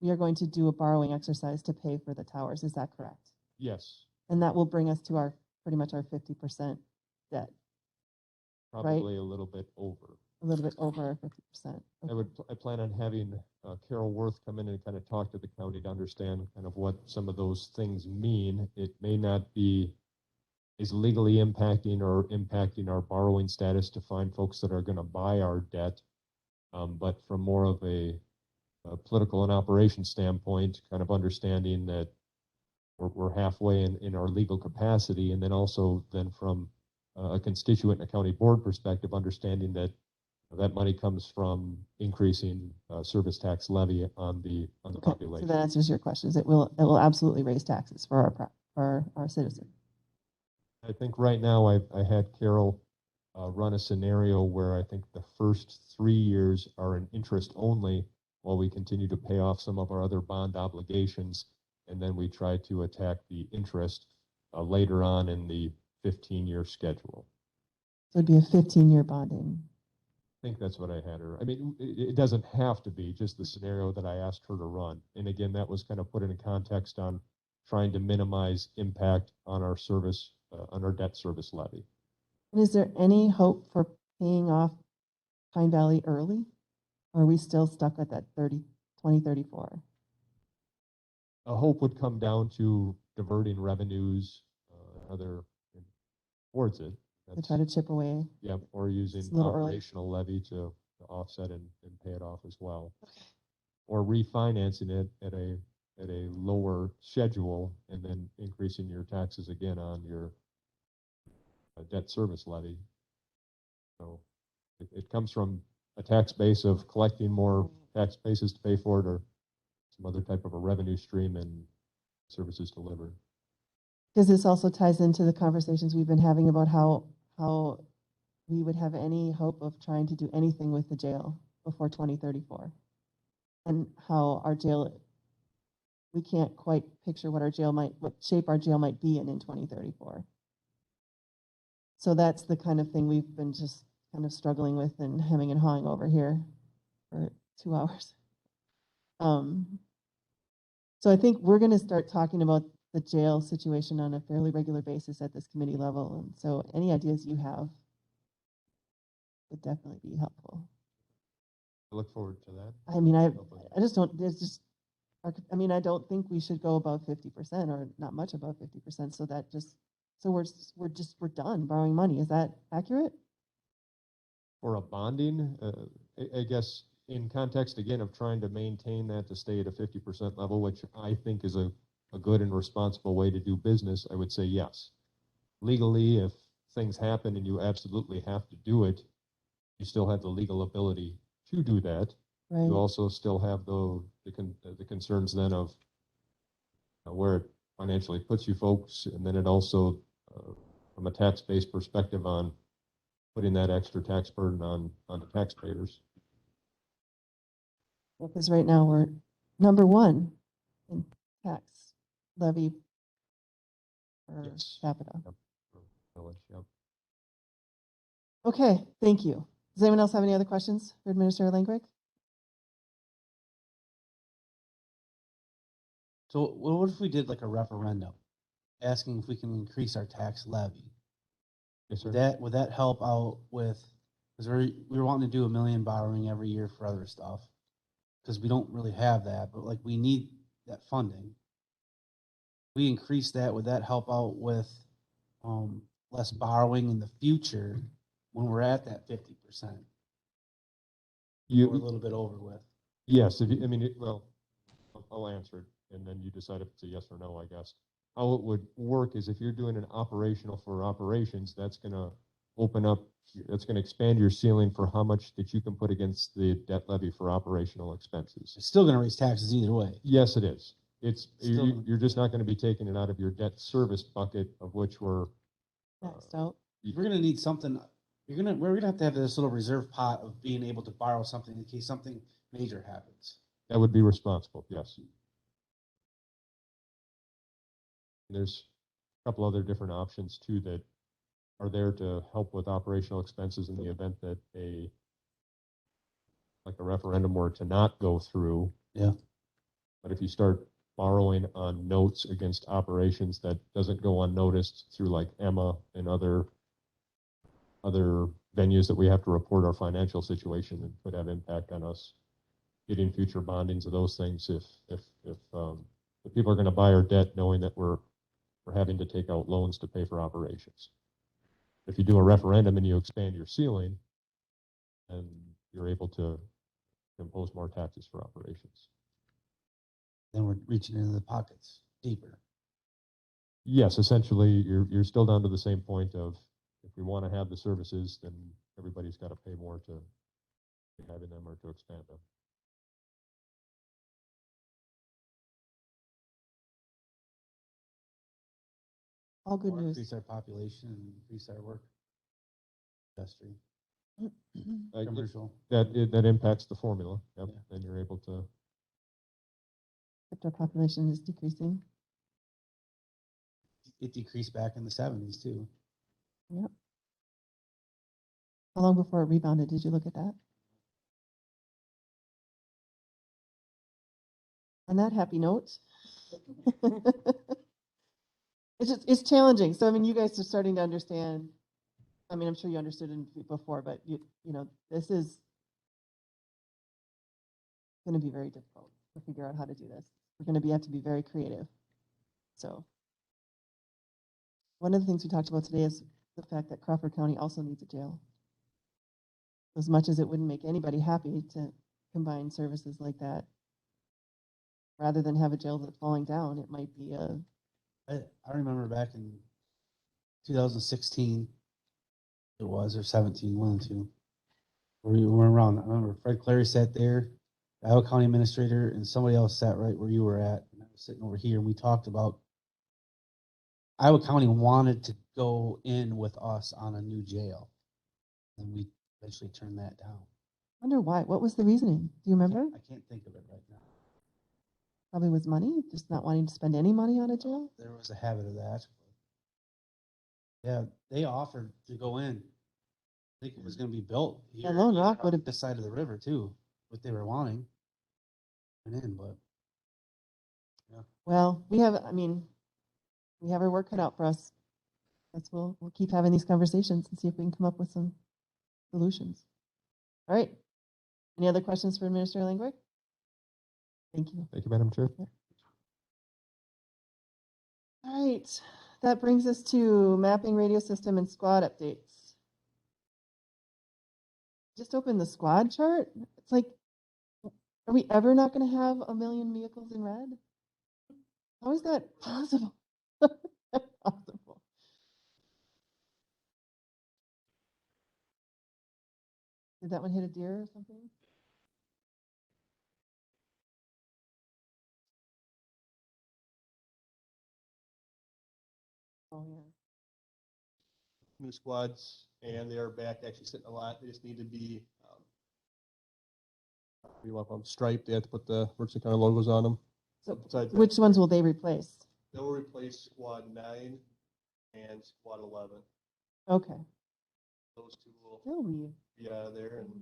we are going to do a borrowing exercise to pay for the towers, is that correct? Yes, And that will bring us to our, pretty much our 50% debt, probably a little bit over. a little bit over our 50%. I plan on having Carol Worth come in and kind of talk to the county to understand kind of what some of those things mean. It may not be is legally impacting or impacting our borrowing status to find folks that are going to buy our debt. But from more of a political and operation standpoint, kind of understanding that we're halfway in our legal capacity, and then also then from a constituent and a county board perspective, understanding that that money comes from increasing service tax levy on the Okay, population. so that answers your questions. It will absolutely raise taxes for our citizens. I think right now I had Carol run a scenario where I think the first 3 years are in interest only while we continue to pay off some of our other bond obligations. And then we try to attack the interest later on in the 15-year schedule. So it'd be a 15-year bonding. I think that's what I had her. I mean, it doesn't have to be just the scenario that I asked her to run. And again, that was kind of put in context on trying to minimize impact on our service, on our debt service levy. And is there any hope for paying off Pine Valley early? Or are we still stuck at that 2034? A hope would come down to diverting revenues, towards it. To try to chip away? Yeah, or using It's a little early. operational levy to offset and pay it off as well. Or refinancing it at a lower schedule and then increasing your taxes again on your debt service levy. So it comes from a tax base of collecting more tax bases to pay for it, or some other type of a revenue stream and services delivered. Because this also ties into the conversations we've been having about how we would have any hope of trying to do anything with the jail before 2034. And how our jail, we can't quite picture what shape our jail might be in 2034. So that's the kind of thing we've been just kind of struggling with and hemming and hawing over here for 2 hours. So I think we're going to start talking about the jail situation on a fairly regular basis at this committee level. And so any ideas you have would definitely be helpful. I look forward to that. I mean, I just don't, there's just, I mean, I don't think we should go above 50% or not much above 50%. So that just, so we're done borrowing money. Is that accurate? For a bonding, I guess in context again of trying to maintain that to stay at a 50% level, which I think is a good and responsible way to do business, I would say yes. Legally, if things happen and you absolutely have to do it, you still have the legal ability to do that. Right. You also still have the concerns then of where it financially puts you folks, and then it also, from a tax-based perspective, on putting that extra tax burden on the taxpayers. Because right now we're number one in tax levy per Yes. capita. Yep. Village, yep. Okay, thank you. Does anyone else have any other questions for Administrator Langrick? So what if we did like a referendum asking if we can increase our tax levy? Yes, sir. Would that help out with, because we were wanting to do $1 million borrowing every year for other stuff, because we don't really have that, but like we need that funding. We increase that, would that help out with less borrowing in the future when we're at that 50%? We're a little bit over with. Yes, if you, I mean, well, I'll answer it, and then you decide if it's a yes or no, I guess. How it would work is if you're doing an operational for operations, that's going to open up, that's going to expand your ceiling for how much that you can put against the debt levy for operational expenses. It's still going to raise taxes either way. Yes, it is. It's Still- you're just not going to be taking it out of your debt service bucket, of which we're Maxed out. We're going to need something we're gonna have to have this little reserve pot of being able to borrow something in case something major happens. That would be responsible, yes. There's a couple other different options too that are there to help with operational expenses in the event that like a referendum were to not go through. Yeah. But if you start borrowing on notes against operations, that doesn't go unnoticed through like Emma and other venues that we have to report our financial situation, and could have impact on us getting future bondings of those things if people are going to buy our debt knowing that we're having to take out loans to pay for operations. If you do a referendum and you expand your ceiling, then you're able to impose more taxes for operations. Then we're reaching into the pockets deeper. Yes, essentially, you're still down to the same point of, if we want to have the services, then everybody's got to pay more to having them or to expand them. All good Or news. increase our population and increase our work industry, Uh, commercial. That impacts the formula. Yep. Yeah. Then you're able to. Except our population is decreasing. It decreased back in the 70s too. Yep. How long before it rebounded? Did you look at that? On that happy note. It's challenging. So, I mean, you guys are starting to understand. I mean, I'm sure you understood it before, but you know, this is going to be very difficult to figure out how to do this. We're going to have to be very creative. So one of the things we talked about today is the fact that Crawford County also needs a jail. As much as it wouldn't make anybody happy to combine services like that, rather than have a jail that's falling down, it might be a. I remember back in 2016, it was, or 17, one of the two. We were around. I remember Fred Clary sat there, the Iowa County Administrator, and somebody else sat right where you were at. And I was sitting over here, and we talked about Iowa County wanted to go in with us on a new jail. And we eventually turned that down. I wonder why. What was the reasoning? Do you remember? I can't think of it right now. Probably was money, just not wanting to spend any money on a jail. There was a habit of that. Yeah, they offered to go in. I think it was going to be built here. And Lone Rock would have. This side of the river too, what they were wanting. And in, but Well, we have. I mean, we have our work cut out for us. We'll keep having these conversations and see if we can come up with some solutions. All right. Any other questions for Administrator Langberg? Thank you. Thank you, Madam Chair. All right. That brings us to mapping radio system and squad updates. Just open the squad chart. It's like, are we ever not going to have 1 million vehicles in red? How is that possible? Possible. Did that one hit a deer or something? Oh, yeah. New squads, and they are back actually sitting a lot. They just need to be striped. They have to put the Richland County logos on them. So Besides that, which ones will they replace? they'll replace squad 9 and squad 11. Okay. Those two will They'll leave. be out of there. And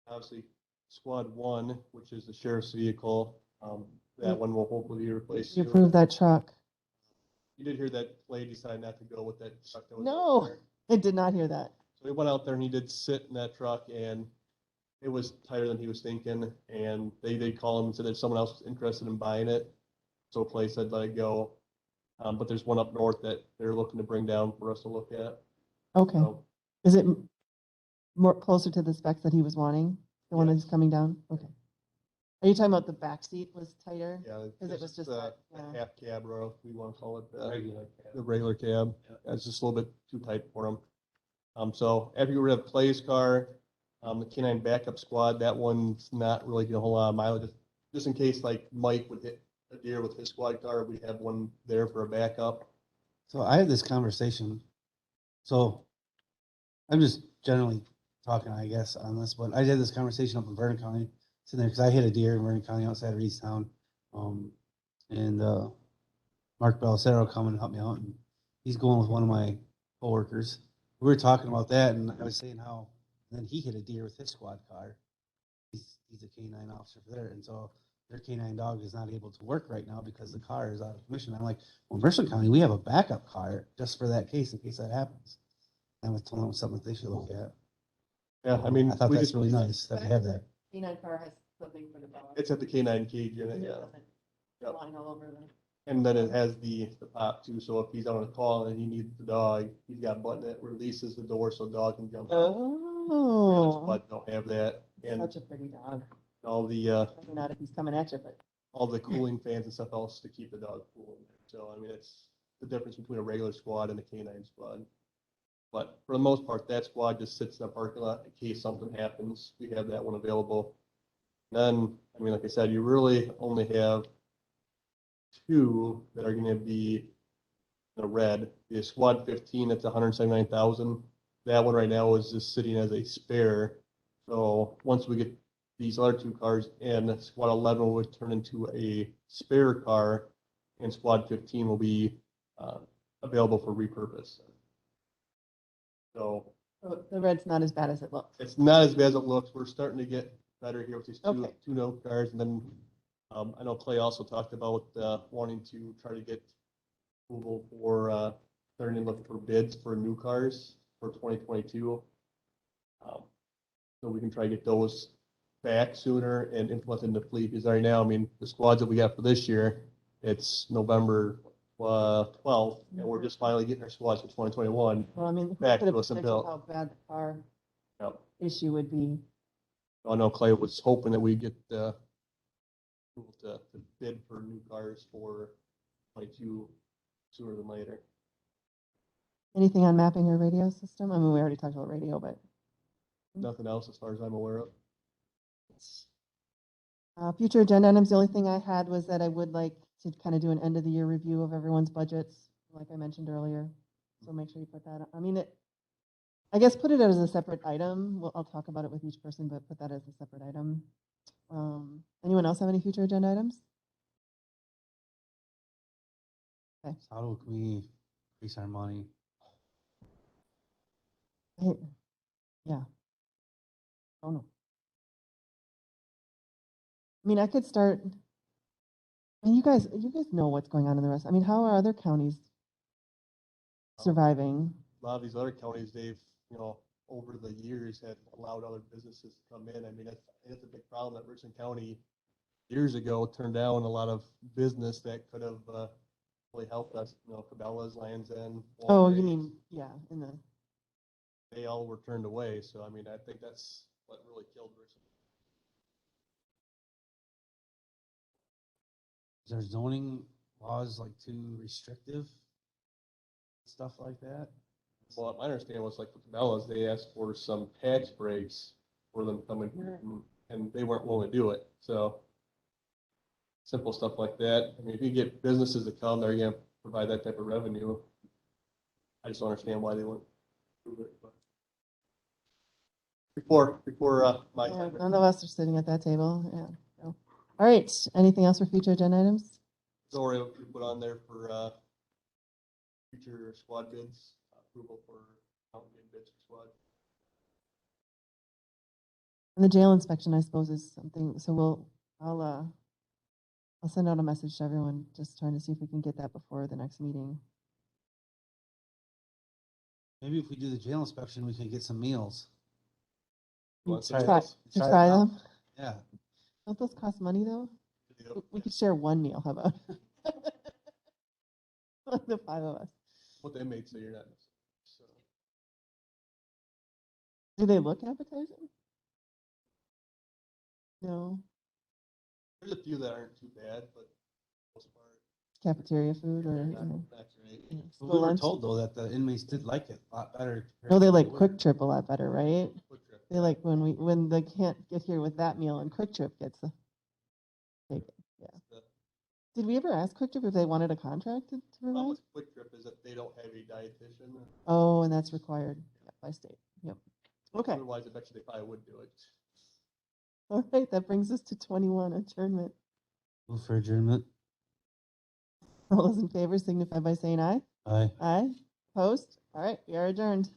obviously squad 1, which is the sheriff's vehicle, that one will hopefully be replaced You soon. approve that truck. You did hear that Clay decided not to go with that truck that was out No, there. I did not hear that. So he went out there and he did sit in that truck, and it was tighter than he was thinking. And they called him and said that someone else was interested in buying it. So Clay said, let it go. But there's one up north that they're looking to bring down for us to look at. Okay. So Is it more closer to the specs that he was wanting? The one Yes. that's coming down? Okay. Are you talking about the back seat was tighter? yeah, Because it was it's just a that, yeah. half cab, or we want to call it regular. the regular cab. Yeah. It's just a little bit too tight for him. So after you rid of Clay's car, the K9 backup squad, that one's not really getting a whole lot of mileage. Just in case like Mike would hit a deer with his squad car, we have one there for a backup. So I had this conversation. So I'm just generally talking, I guess, on this, but I had this conversation up in Vernon County, sitting there, because I hit a deer in Vernon County outside of Easttown. And Mark Belisaro come and help me out, and he's going with one of my coworkers. We were talking about that, and I was saying how then he hit a deer with his squad car. He's a canine officer for there, and so their canine dog is not able to work right now because the car is out of commission. I'm like, well, in Richland County, we have a backup car just for that case, in case that happens. I was telling them something that they should look at. Yeah, I mean, I thought we that's just, really nice that we have that. Canine car has something for the dog. it's at the K9 cage unit, yeah. Yep. Flying all over them. And then it has the pop too, so if he's on a call and he needs the dog, he's got a button that releases the door so the dog can jump out. Oh, But don't have that, and such a pretty dog. all the, Maybe not if he's coming at you, but all the cooling fans and stuff else to keep the dog cool. So, I mean, it's the difference between a regular squad and a canine squad. But for the most part, that squad just sits in the parking lot in case something happens. We have that one available. Then, I mean, like I said, you really only have two that are gonna be in the red. The squad 15, that's 179,000. That one right now is just sitting as a spare. So once we get these other two cars in, squad 11 would turn into a spare car, and squad 15 will be available for repurpose. So the red's not as bad as it looks. it's not as bad as it looks. We're starting to get better here with these Okay. two note cars. And then I know Clay also talked about wanting to try to get approval for starting to look for bids for new cars for 2022. So we can try to get those back sooner and implement in the fleet. Because right now, I mean, the squads that we got for this year, it's November 12th, and we're just finally getting our squads for 2021. Well, I mean, who Back could have to us and predicted built. how bad the car Yep. issue would be? I know Clay was hoping that we get approval to bid for new cars for 22 sooner than later. Anything on mapping or radio system? I mean, we already talked about radio, but Nothing else as far as I'm aware of. future agenda items, the only thing I had was that I would like to kind of do an end of the year review of everyone's budgets, like I mentioned earlier. So make sure you put that, I mean, I guess put it as a separate item. Well, I'll talk about it with each person, but put that as a separate item. Anyone else have any future agenda items? How can we increase our money? Yeah. Oh, no. I mean, I could start, I mean, you guys know what's going on in the rest. I mean, how are other counties surviving? A lot of these other counties, they've, over the years have allowed other businesses to come in. I mean, it's a big problem that Richland County years ago turned down a lot of business that could have really helped us, Cabela's, Land's End. Oh, you Walgreens. mean, yeah, in the, They all were turned away. So, I mean, I think that's what really killed Richland. Is our zoning laws like too restrictive? Stuff like that? Well, my understanding was like with Cabela's, they asked for some tax breaks for them coming here and they weren't willing to do it. So simple stuff like that. I mean, if you get businesses to come, they're going to provide that type of revenue. I just don't understand why they wouldn't do it. But before my yeah, time, none of us are sitting at that table, yeah. So. All right, anything else for future agenda items? Sorry, we put on there for future squad bids, approval for bids for squad. And the jail inspection, I suppose, is something, so I'll send out a message to everyone, just trying to see if we can get that before the next meeting. Maybe if we do the jail inspection, we can get some meals. Want Try some it. Try, else? to Try it try out. them. Yeah. Don't those cost money, though? Yep. We could share one meal, how about? The 5 of us. What they made, so you're not. So. Do they look appetizing? No. There's a few that aren't too bad, but for the most part, Cafeteria food or, they're you not, know, not great. you know, But school we were lunch? told though that the inmates did like it a lot better. No, they like were. Quick Trip a lot better, right? Quick Trip. They like when they can't get here with that meal and Quick Trip gets the take it. Yeah. The Did we ever ask Quick Trip if they wanted a contract to problem provide? with Quick Trip is that they don't have a dietitian. Oh, and that's required by state. Okay, Otherwise, I bet you they probably would do it. all right, that brings us to 21, adjournment. Move for adjournment. All those in favor signify by saying aye. Aye. Aye. Opposed? All right, we are adjourned.